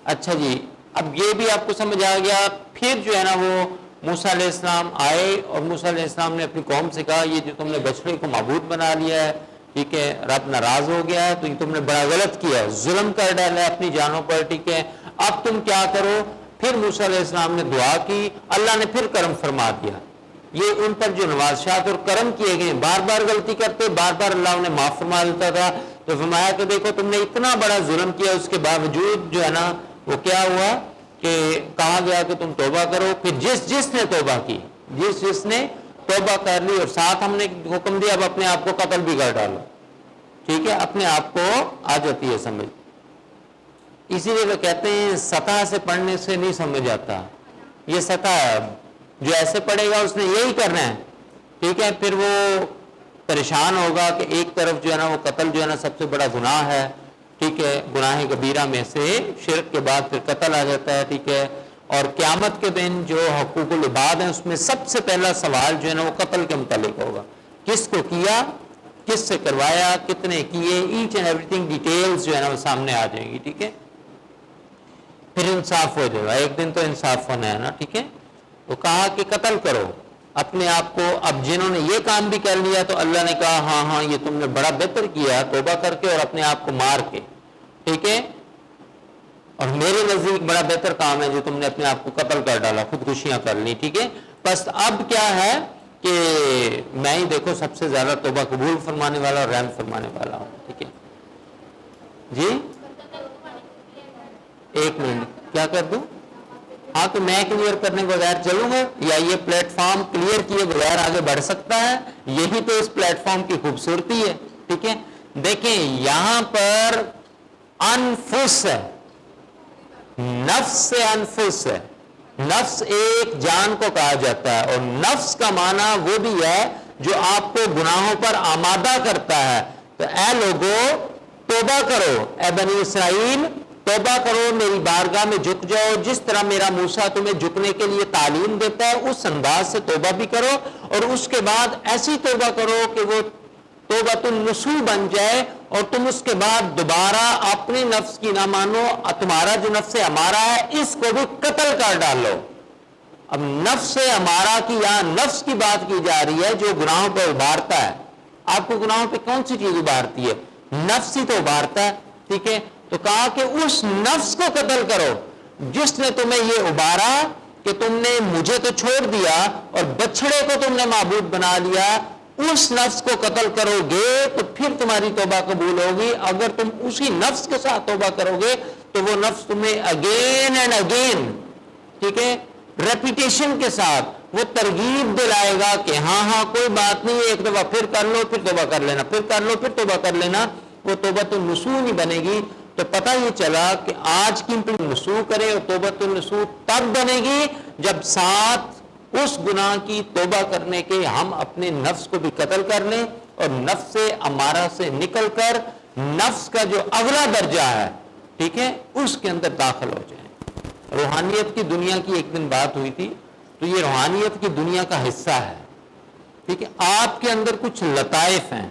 اچھا جی اب یہ بھی آپ کو سمجھ آ گیا پھر جو ہے نا وہ موسیٰ علیہ السلام آئے اور موسیٰ علیہ السلام نے اپنی قوم سے کہا یہ جو تم نے بچڑے کو معبود بنا لیا ہے ٹھیک ہے رب ناراض ہو گیا ہے تو یہ تم نے بڑا غلط کیا ہے ظلم کر ڈالا ہے اپنی جانوں پر ٹھیک ہے اب تم کیا کرو پھر موسیٰ علیہ السلام نے دعا کی اللہ نے پھر کرم فرما دیا یہ ان پر جو نوازشات اور کرم کیے گئے بار بار غلطی کرتے بار بار اللہ انہیں معاف فرما دیتا تھا تو فرمایا کہ دیکھو تم نے اتنا بڑا ظلم کیا اس کے باوجود جو ہے نا وہ کیا ہوا کہ کہا گیا کہ تم توبہ کرو پھر جس نے توبہ کی جس نے توبہ کر لی اور ساتھ ہم نے حکم دیا اب اپنے آپ کو قتل بھی کر ڈالو ٹھیک ہے اپنے آپ کو آ جاتی ہے سمجھ اسی لیے وہ کہتے ہیں سطح سے پڑھنے سے نہیں سمجھ آتا یہ سطح ہے جو ایسے پڑھے گا اس نے یہی کرنا ہے ٹھیک ہے پھر وہ پریشان ہوگا کہ ایک طرف جو ہے نا وہ قتل جو ہے نا سب سے بڑا گناہ ہے ٹھیک ہے گناہ کبیرہ میں سے شرک کے بعد پھر قتل آ جاتا ہے ٹھیک ہے اور قیامت کے دن جو حقوق العباد ہیں اس میں سب سے پہلا سوال جو ہے نا وہ قتل کے متعلق ہوگا کس کو کیا کس سے کروایا کتنے کیے ایچ اینڈ ایوری تھنگ ڈیٹیلز جو ہے نا وہ سامنے آ جائیں گی ٹھیک ہے پھر انصاف ہو جائے گا ایک دن تو انصاف ہونا ہے نا ٹھیک ہے تو کہا کہ قتل کرو اپنے آپ کو اب جنہوں نے یہ کام بھی کر لیا تو اللہ نے کہا ہاں ہاں یہ تم نے بڑا بہتر کیا توبہ کر کے اور اپنے آپ کو مار کے ٹھیک ہے اور میرے نزدیک بڑا بہتر کام ہے جو تم نے اپنے آپ کو قتل کر ڈالا خودکشیاں کر لی ٹھیک ہے بس اب کیا ہے کہ میں ہی دیکھو سب سے زیادہ توبہ قبول فرمانے والا اور رحم فرمانے والا ہوں ٹھیک ہے جی ایک منٹ کیا کر دوں ہاں تو میں کلیئر کرنے کے بغیر چلوں گا یا یہ پلیٹ فارم کلیئر کیے بغیر آگے بڑھ سکتا ہے یہی تو اس پلیٹ فارم کی خوبصورتی ہے ٹھیک ہے دیکھیں یہاں پر انفس ہے نفس سے انفس ہے نفس ایک جان کو کہا جاتا ہے اور نفس کا معنی وہ بھی ہے جو آپ کو گناہوں پر آمادہ کرتا ہے. تو اے لوگو توبہ کرو، اے بنی اسرائیل توبہ کرو، میری بارگاہ میں جھک جاؤ، جس طرح میرا موسیٰ تمہیں جھکنے کے لیے تعلیم دیتا ہے اس انداز سے توبہ بھی کرو، اور اس کے بعد ایسی توبہ کرو کہ وہ توبۃ النصوح بن جائے، اور تم اس کے بعد دوبارہ اپنے نفس کی نہ مانو، تمہارا جو نفس امارہ ہے اس کو بھی قتل کر ڈالو. اب نفس امارہ کی یہاں نفس کی بات کی جا رہی ہے جو گناہوں پہ ابھارتا ہے. آپ کو گناہوں پہ کون سی چیز ابھارتی ہے؟ نفس ہی تو ابھارتا ہے. ٹھیک ہے، تو کہا کہ اس نفس کو قتل کرو جس نے تمہیں یہ ابھارا کہ تم نے مجھے تو چھوڑ دیا اور بچڑے کو تم نے معبود بنا لیا. اس نفس کو قتل کرو گے تو پھر تمہاری توبہ قبول ہوگی. اگر تم اسی نفس کے ساتھ توبہ کرو گے تو وہ نفس تمہیں اگین اینڈ اگین، ٹھیک ہے، ریپیٹیشن کے ساتھ وہ ترغیب دلائے گا کہ ہاں ہاں کوئی بات نہیں، ایک دفعہ پھر کر لو، پھر توبہ کر لینا، پھر کر لو، پھر توبہ کر لینا. وہ توبۃ النصوح نہیں بنے گی. تو پتہ یہ چلا کہ آج کی نصوح کرے، اور توبۃ النصوح تب بنے گی جب ساتھ اس گناہ کی توبہ کرنے کے ہم اپنے نفس کو بھی قتل کر لیں، اور نفس امارہ سے نکل کر نفس کا جو اگلا درجہ ہے، ٹھیک ہے، اس کے اندر داخل ہو جائیں. روحانیت کی دنیا کی ایک دن بات ہوئی تھی، تو یہ روحانیت کی دنیا کا حصہ ہے. ٹھیک ہے، آپ کے اندر کچھ لطائف ہیں.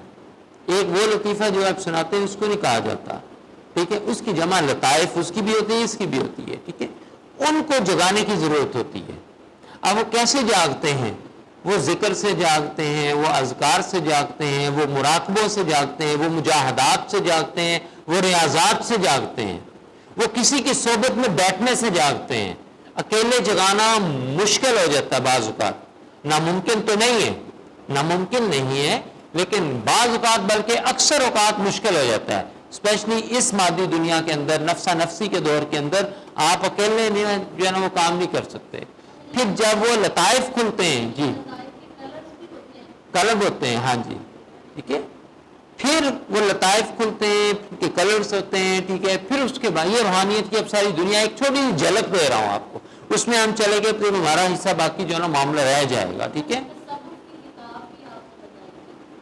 ایک وہ لطیفہ جو آپ سناتے ہیں اس کو نہیں کہا جاتا، ٹھیک ہے، اس کی جمع لطائف، اس کی بھی ہوتی ہے، اس کی بھی ہوتی ہے. ٹھیک ہے، ان کو جگانے کی ضرورت ہوتی ہے. اب وہ کیسے جاگتے ہیں؟ وہ ذکر سے جاگتے ہیں، وہ اذکار سے جاگتے ہیں، وہ مراقبوں سے جاگتے ہیں، وہ مجاہدات سے جاگتے ہیں، وہ ریاضات سے جاگتے ہیں، وہ کسی کی صحبت میں بیٹھنے سے جاگتے ہیں. اکیلے جگانا مشکل ہو جاتا ہے بعض اوقات، ناممکن تو نہیں ہے، ناممکن نہیں ہے، لیکن بعض اوقات بلکہ اکثر اوقات مشکل ہو جاتا ہے، اسپیشلی اس مادی دنیا کے اندر، نفسا نفسی کے دور کے اندر آپ اکیلے جو ہے نا وہ کام نہیں کر سکتے. پھر جب وہ لطائف کھلتے ہیں، جی قلب ہوتے ہیں، ہاں جی، ٹھیک ہے، پھر وہ لطائف کھلتے ہیں، پھر کلرز ہوتے ہیں، ٹھیک ہے، پھر اس کے بعد یہ روحانیت کی اب ساری دنیا، ایک چھوٹی سی جھلک دے رہا ہوں آپ کو، اس میں ہم چلے گئے پھر ہمارا حصہ باقی جو ہے نا معاملہ رہ جائے گا. ٹھیک ہے،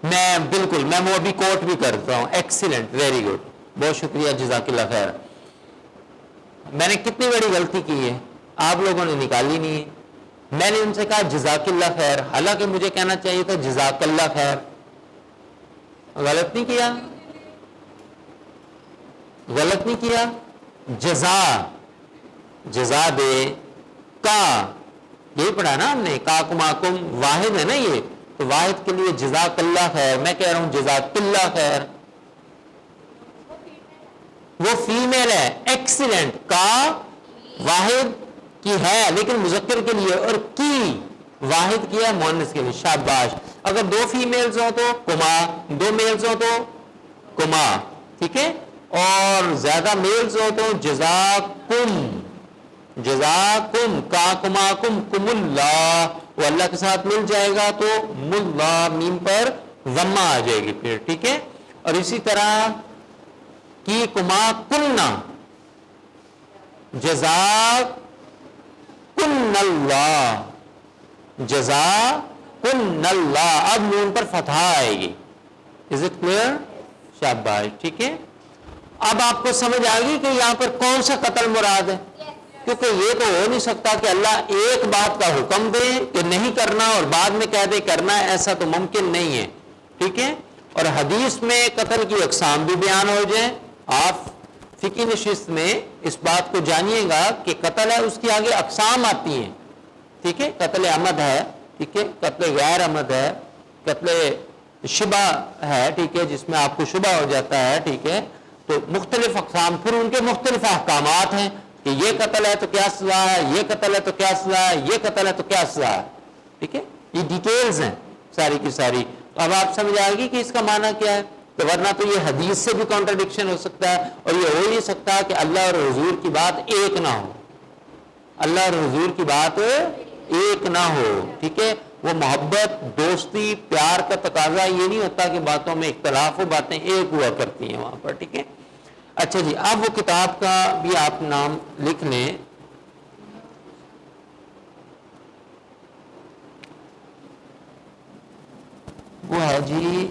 میں بالکل میں وہ ابھی کوٹ بھی کرتا ہوں. ایکسیلنٹ، ویری گڈ، بہت شکریہ، جزاک اللہ خیر. میں نے کتنی بڑی غلطی کی ہے، آپ لوگوں نے نکالی نہیں ہے. میں نے ان سے کہا جزاک اللہ خیر، حالانکہ مجھے کہنا چاہیے تھا جزاک اللہ خیر. غلط نہیں کیا، غلط نہیں کیا. جزا، جزا دے کا، یہی پڑھا نا ہم نے، کا کماکم واحد ہے نا یہ، تو واحد کے لیے جزاک اللہ خیر. میں کہہ رہا ہوں جزاک اللہ خیر. وہ فیمیل ہے، ایکسیلنٹ، کا واحد کی ہے لیکن مذکر کے لیے، اور کی واحد کیا مؤنث کے لیے. شاباش. اگر دو فیمیلز ہوں تو کما، دو میلز ہوں تو کما، ٹھیک ہے، اور زیادہ میلز ہوں تو جزاکم، جزاکم، کا کماکم، کم اللہ، وہ اللہ کے ساتھ مل جائے گا تو ملا، میم پر ضمہ آ جائے گی پھر. ٹھیک ہے، اور اسی طرح کی کما کننا، جزاک کن اللہ، جزا کن اللہ. اب نون پر فتحہ آئے گی. Is it clear? شاباش. ٹھیک ہے، اب آپ کو سمجھ آ گئی کہ یہاں پر کون سا قتل مراد ہے، کیونکہ یہ تو ہو نہیں سکتا کہ اللہ ایک بات کا حکم دے کہ نہیں کرنا اور بعد میں کہہ دے کرنا ہے، ایسا تو ممکن نہیں ہے. ٹھیک ہے، اور حدیث میں قتل کی اقسام بھی بیان ہو جائیں. آپ فقی نشست میں اس بات کو جانیے گا کہ قتل ہے اس کی آگے اقسام آتی ہیں. ٹھیک ہے، قتل عمد ہے، ٹھیک ہے، قتل غیر عمد ہے، قتل شبہ ہے، ٹھیک ہے، جس میں آپ کو شبہ ہو جاتا ہے. ٹھیک ہے، تو مختلف اقسام، پھر ان کے مختلف احکامات ہیں کہ یہ قتل ہے تو کیا سزا ہے، یہ قتل ہے تو کیا سزا ہے، یہ قتل ہے تو کیا سزا ہے. ٹھیک ہے، یہ ڈیٹیلز ہیں ساری کی ساری. تو اب آپ سمجھ آئے گی کہ اس کا معنی کیا ہے. تو ورنہ تو یہ حدیث سے بھی کانٹرڈکشن ہو سکتا ہے، اور یہ ہو نہیں سکتا کہ اللہ اور حضور کی بات ایک نہ ہو، اللہ اور حضور کی بات ایک نہ ہو. ٹھیک ہے، وہ محبت، دوستی، پیار کا تقاضا یہ نہیں ہوتا کہ باتوں میں اختلاف ہو، باتیں ایک ہوا کرتی ہیں وہاں پر. ٹھیک ہے، اچھا جی، اب وہ کتاب کا بھی آپ نام لکھ لیں. وہ ہے جی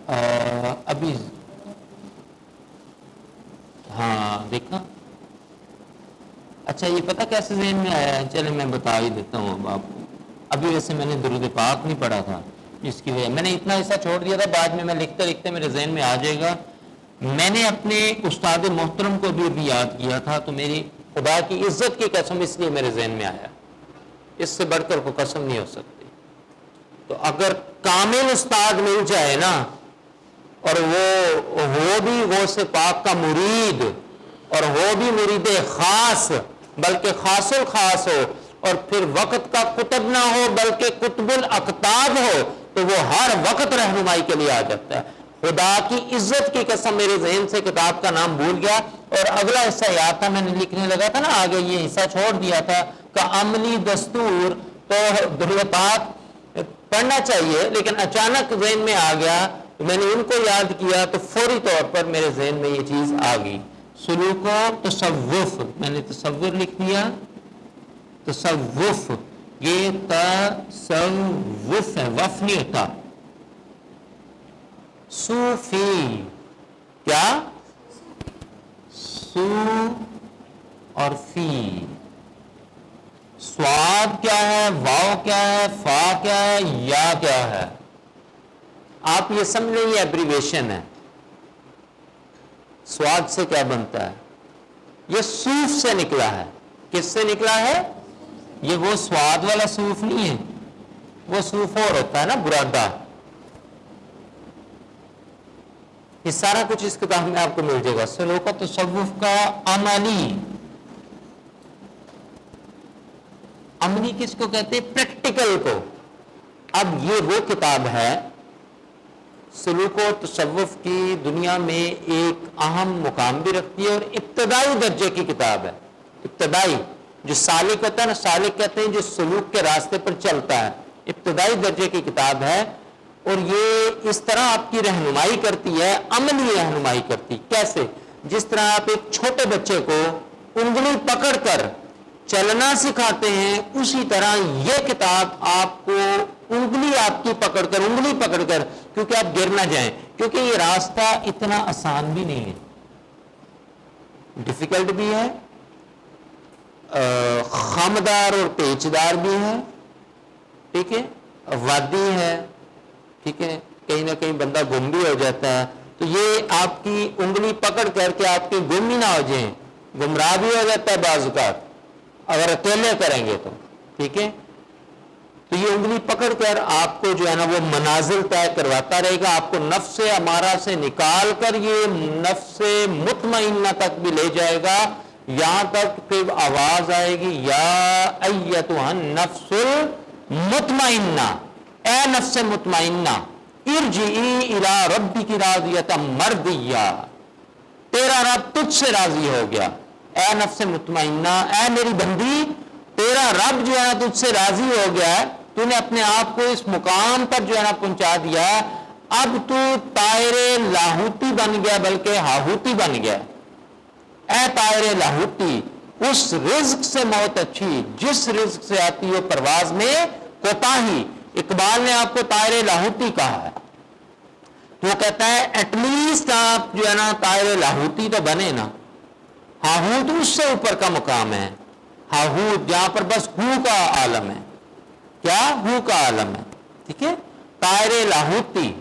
ابھی ہاں دیکھا. اچھا یہ پتہ کیسے ذہن میں آیا ہے؟ چلے میں بتا ہی دیتا ہوں اب آپ کو. ابھی ویسے میں نے درود پاک نہیں پڑھا تھا، اس کی وجہ میں نے اتنا حصہ چھوڑ دیا تھا، بعد میں لکھتے لکھتے میرے ذہن میں آ جائے گا. میں نے اپنے استاد محترم کو بھی یاد کیا تھا، تو میری خدا کی عزت کی قسم اس لیے میرے ذہن میں آیا. اس سے بڑھ کر کوئی قسم نہیں ہو سکتی. تو اگر کامل استاد مل جائے نا، اور وہ بھی غوث پاک کا مرید، اور وہ بھی مرید خاص بلکہ خاص الخاص ہو، اور پھر وقت کا قطب نہ ہو بلکہ قطب الاقطاب ہو، تو وہ ہر وقت رہنمائی کے لیے آ جاتا ہے. خدا کی عزت کی قسم میرے ذہن سے کتاب کا نام بھول گیا، اور اگلا حصہ یاد تھا، میں نے لکھنے لگا تھا نا آگے، یہ حصہ چھوڑ دیا تھا کہ عملی دستور. تو درود پاک پڑھنا چاہیے، لیکن اچانک ذہن میں آ گیا، میں نے ان کو یاد کیا تو فوری طور پر میرے ذہن میں یہ چیز آ گئی. سلوک و تصوف، میں نے تصور لکھ دیا. تصوف، یہ تصوف ہے، وف نہیں ہوتا. صوفی، کیا؟ سو اور فی. سواد کیا ہے، واو کیا ہے، فا کیا ہے، یا کیا ہے؟ آپ یہ سمجھ لیں یہ ایبریویشن ہے. سواد سے کیا بنتا ہے؟ یہ صوف سے نکلا ہے. کس سے نکلا ہے؟ یہ وہ سواد والا صوف نہیں ہے، وہ صوف اور ہوتا ہے نا، برادہ. یہ سارا کچھ اس کتاب میں آپ کو مل جائے گا. سلوک و تصوف کا عملی کس کو کہتے ہیں؟ پریکٹیکل کو. اب یہ وہ کتاب ہے، سلوک و تصوف کی دنیا میں ایک اہم مقام بھی رکھتی ہے، اور ابتدائی درجے کی کتاب ہے. ابتدائی، جو سالک ہوتا ہے نا، سالک کہتے ہیں جو سلوک کے راستے پر چلتا ہے، ابتدائی درجے کی کتاب ہے. اور یہ اس طرح آپ کی رہنمائی کرتی ہے، عملی رہنمائی کرتی. کیسے؟ جس طرح آپ ایک چھوٹے بچے کو انگلی پکڑ کر چلنا سکھاتے ہیں، اسی طرح یہ کتاب آپ کو انگلی آپ کی پکڑ کر، کیونکہ آپ گر نہ جائیں، کیونکہ یہ راستہ اتنا آسان بھی نہیں ہے، ڈیفیکلٹ بھی ہے، خامدار اور پیچدار بھی ہے. ٹھیک ہے، وادی ہے. ٹھیک ہے، کہیں نہ کہیں بندہ گم بھی ہو جاتا ہے. تو یہ آپ کی انگلی پکڑ کر کے آپ کے گم ہی نہ ہو جائیں. گمراہ بھی ہو جاتا ہے بعض اوقات اگر اکیلے کریں گے تو. ٹھیک ہے، تو یہ انگلی پکڑ کر آپ کو جو ہے نا وہ منازل طے کرواتا رہے گا. آپ کو نفس امارہ سے نکال کر یہ نفس مطمئنہ تک بھی لے جائے گا، یہاں تک پھر آواز آئے گی، یا ایتھا النفس المطمئنہ، اے نفس مطمئنہ، ارجعی الی ربک راضیۃ مرضیہ، تیرا رب تجھ سے راضی ہو گیا. اے نفس مطمئنہ، اے میری بندی، تیرا رب جو ہے نا تجھ سے راضی ہو گیا ہے، تو نے اپنے آپ کو اس مقام پر جو ہے نا پہنچا دیا. اب تو طائر لاہوتی بن گیا بلکہ ہاہوتی بن گیا. اے طائر لاہوتی، اس رزق سے موت اچھی جس رزق سے آتی ہے پرواز میں کوتاہی. اقبال نے آپ کو طائر لاہوتی کہا ہے، تو وہ کہتا ہے ایٹ لیسٹ آپ جو ہے نا طائر لاہوتی تو بنے نا. ہاہوت اس سے اوپر کا مقام ہے. ہاہوت جہاں پر بس ہو کا عالم ہے. کیا؟ ہو کا عالم ہے. ٹھیک ہے، طائر لاہوتی.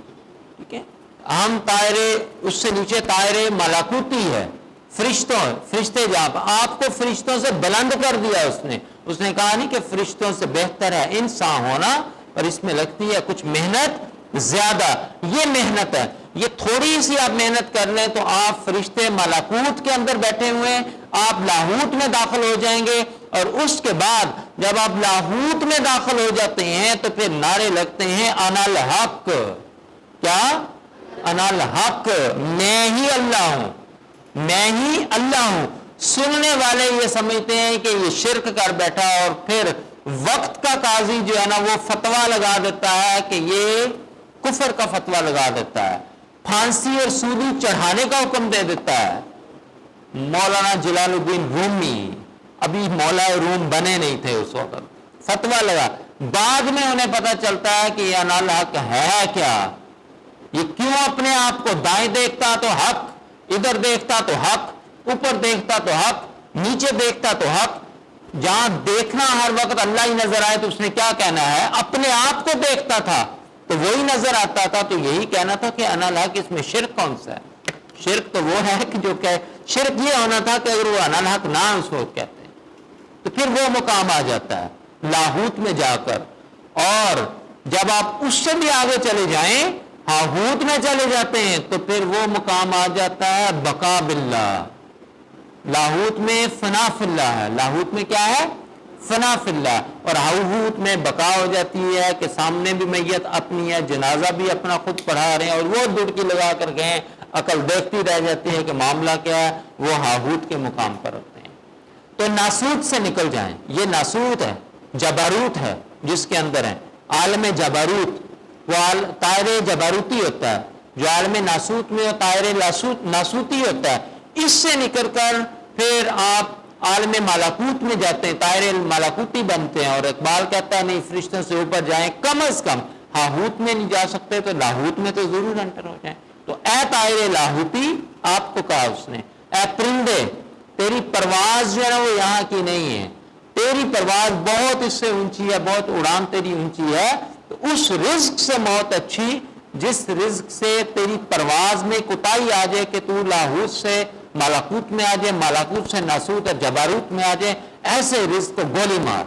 ٹھیک ہے، ہم طائر، اس سے نیچے طائر ملاکوتی ہے، فرشتے جہاں پر آپ کو فرشتوں سے بلند کر دیا. اس نے کہا نہیں کہ فرشتوں سے بہتر ہے انسان ہونا، اور اس میں لگتی ہے کچھ محنت زیادہ. یہ محنت ہے، یہ تھوڑی سی آپ محنت کر لیں تو آپ فرشتے ملاکوت کے اندر بیٹھے ہوئے، آپ لاہوت میں داخل ہو جائیں گے. اور اس کے بعد جب آپ لاہوت میں داخل ہو جاتے ہیں تو پھر نعرے لگتے ہیں انا الحق. کیا؟ انا الحق، میں ہی اللہ ہوں، میں ہی اللہ ہوں. سننے والے یہ سمجھتے ہیں کہ یہ شرک کر بیٹھا، اور پھر وقت کا قاضی جو ہے نا وہ فتویٰ لگا دیتا ہے کہ یہ کفر کا فتویٰ لگا دیتا ہے، پھانسی اور سولی چڑھانے کا حکم دے دیتا ہے. مولانا جلال الدین رومی، ابھی مولا روم بنے نہیں تھے اس وقت، فتویٰ لگا بعد میں انہیں پتہ چلتا ہے کہ یہ انا الحق ہے کیا، یہ کیوں اپنے آپ کو دائیں دیکھتا تو حق، ادھر دیکھتا تو حق، اوپر دیکھتا تو حق، نیچے دیکھتا تو حق۔ جہاں دیکھنا ہر وقت اللہ ہی نظر آئے تو اس نے کیا کہنا ہے، اپنے آپ کو دیکھتا تھا تو وہی نظر آتا تھا، تو یہی کہنا تھا کہ انا الحق، اس میں شرک کون سا ہے؟ شرک تو وہ ہے کہ جو کہ شرک یہ ہونا تھا کہ اگر وہ انا الحق نہ اس کو کہتے ہیں تو پھر وہ مقام آ جاتا ہے لاہوت میں جا کر، اور جب آپ اس سے بھی آگے چلے جائیں، ہاہوت میں چلے جاتے ہیں، تو پھر وہ مقام آ جاتا ہے بقا باللہ۔ لاہوت میں فنا فی اللہ ہے، لاہوت میں کیا ہے؟ فنا فی اللہ، اور ہاہوت میں بقا ہو جاتی ہے کہ سامنے بھی میت اپنی ہے، جنازہ بھی اپنا خود پڑھا رہے ہیں، اور وہ ڈڑکی لگا کر گئے، عقل دیکھتی رہ جاتی ہے کہ معاملہ کیا ہے، وہ ہاہوت کے مقام پر ہوتے ہیں۔ تو ناسوت سے نکل جائیں، یہ ناسوت ہے، جباروت ہے جس کے اندر ہے، عالم جباروت، وہ طائر جباروتی ہوتا ہے، جو عالم ناسوت میں طائر ناسوتی ہوتا ہے، اس سے نکل کر پھر آپ عالم مالاکوت میں جاتے ہیں، طائر مالاکوتی بنتے ہیں، اور اقبال کہتا ہے نہیں فرشتوں سے اوپر جائیں، کم از کم ہاہوت میں نہیں جا سکتے تو لاہوت میں تو ضرور انٹر ہو جائیں۔ تو اے طائر لاہوتی، آپ کو کہا اس نے، اے پرندے، تیری پرواز جو ہے نا وہ یہاں کی نہیں ہے، تیری پرواز بہت اس سے اونچی ہے، بہت اڑان تیری اونچی ہے، تو اس رزق سے بہت اچھی جس رزق سے تیری پرواز میں کوتاہی آ جائے کہ تو لاہوت سے مالاکوت میں آ جائے، مالاکوت سے ناسوت اور جباروت میں آ جائے، ایسے رزق کو گولی مار۔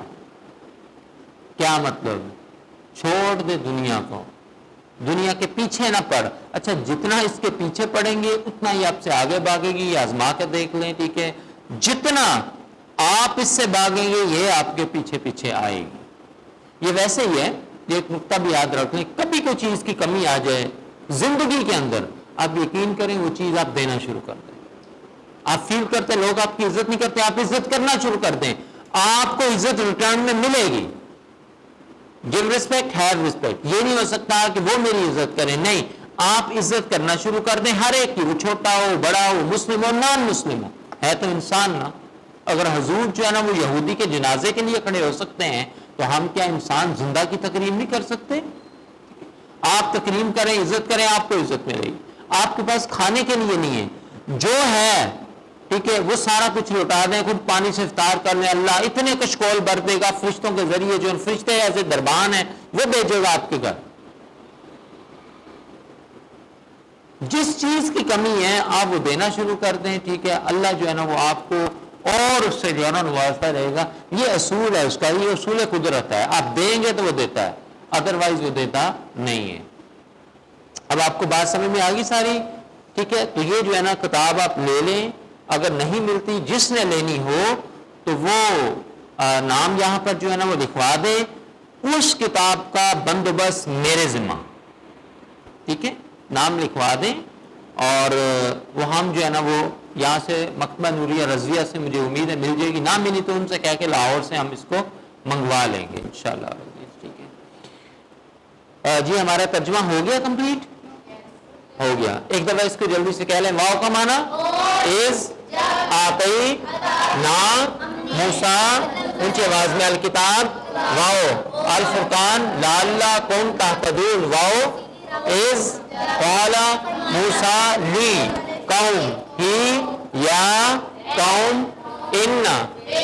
کیا مطلب؟ چھوڑ دے دنیا کو، دنیا کے پیچھے نہ پڑ۔ اچھا جتنا اس کے پیچھے پڑیں گے اتنا ہی آپ سے آگے بھاگے گی، یہ آزما کے دیکھ لیں، ٹھیک ہے؟ جتنا آپ اس سے بھاگیں گے یہ آپ کے پیچھے پیچھے آئے گی۔ یہ ویسے ہی ہے، یہ ایک نقطہ بھی یاد رکھ لیں، کبھی کوئی چیز کی کمی آ جائے زندگی کے اندر، آپ یقین کریں وہ چیز آپ دینا شروع کر دیں۔ آپ فیل کرتے لوگ آپ کی عزت نہیں کرتے، آپ عزت کرنا شروع کر دیں، آپ کو عزت ریٹرن میں ملے گی۔ گیو رسپیکٹ، ہیو رسپیکٹ، یہ نہیں ہو سکتا کہ وہ میری عزت کریں، نہیں، آپ عزت کرنا شروع کر دیں ہر ایک کی، وہ چھوٹا ہو بڑا ہو، مسلم ہو نان مسلم ہو، ہے تو انسان نا۔ اگر حضور جو ہے نا وہ یہودی کے جنازے کے لیے کھڑے ہو سکتے ہیں تو ہم کیا انسان زندہ کی تکریم نہیں کر سکتے؟ آپ تکریم کریں، عزت کریں، آپ کو عزت ملے گی۔ آپ کے پاس کھانے کے لیے نہیں ہے، جو ہے ٹھیک ہے وہ سارا کچھ لوٹا دیں، خود پانی سے افطار کر لیں، اللہ اتنے کشکول بھر دے گا فرشتوں کے ذریعے، جو فرشتے ایسے دربان ہیں وہ بھیجے گا آپ کے گھر۔ جس چیز کی کمی ہے آپ وہ دینا شروع کر دیں، ٹھیک ہے؟ اللہ جو ہے نا وہ آپ کو اور اس سے جو ہے نا نوازتا رہے گا۔ یہ اصول ہے اس کا، یہ اصول قدرت ہے، آپ دیں گے تو وہ دیتا ہے، ادروائز وہ دیتا نہیں ہے۔ اب آپ کو بات سمجھ میں آ گئی ساری؟ ٹھیک ہے، تو یہ جو ہے نا کتاب آپ لے لیں، اگر نہیں ملتی جس نے لینی ہو تو وہ نام یہاں پر جو ہے نا وہ لکھوا دے، اس کتاب کا بندوبست میرے ذمہ، ٹھیک ہے؟ نام لکھوا دیں، اور وہ ہم جو ہے نا وہ یہاں سے مکتبہ نوریہ رضویہ سے مجھے امید ہے مل جائے گی، نہ ملی تو ان سے کہہ کے لاہور سے ہم اس کو منگوا لیں گے انشاءاللہ۔ ٹھیک ہے جی، ہمارا ترجمہ ہو گیا کمپلیٹ؟ ہو گیا۔ ایک دفعہ اس کو جلدی سے کہہ لیں، واو کا معنی از آتی نا موسیٰ، اونچی آواز میں الکتاب، واو الفرقان لعلکم تہتدون، واو از قال موسیٰ لی قوم ہی یا قوم ان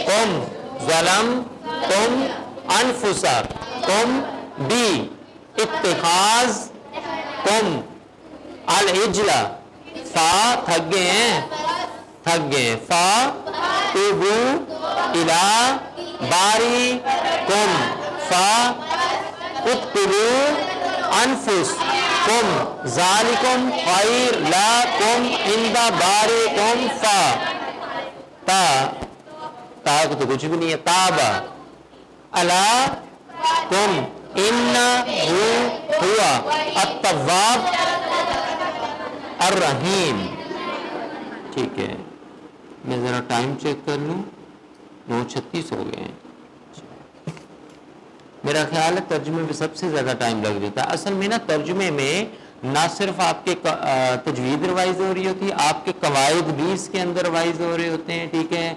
کم ظلمتم انفسکم بی اتخاذ کم العجل، فا تھک گئے ہیں، فا توبو الی باری کم، فا اقتلو انفس کم ذالکم خیر لکم عند باری کم، تا کو تو کچھ بھی نہیں ہے، تابا الا کم انہو ہوا التواب الرحیم۔ ٹھیک ہے، میں ذرا ٹائم چیک کر لوں، 9:36 ہو گئے ہیں۔ میرا خیال ہے ترجمے میں سب سے زیادہ ٹائم لگ جاتا ہے۔ اصل میں نا ترجمے میں نہ صرف آپ کے تجوید روائز ہو رہی ہوتی ہے، آپ کے قواعد بھی اس کے اندر روائز ہو رہے ہوتے ہیں، ٹھیک ہے؟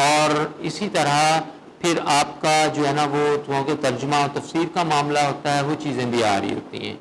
اور اسی طرح پھر آپ کا جو ہے نا وہ چونکہ ترجمہ اور تفسیر کا معاملہ ہوتا ہے وہ چیزیں بھی آ رہی ہوتی ہیں.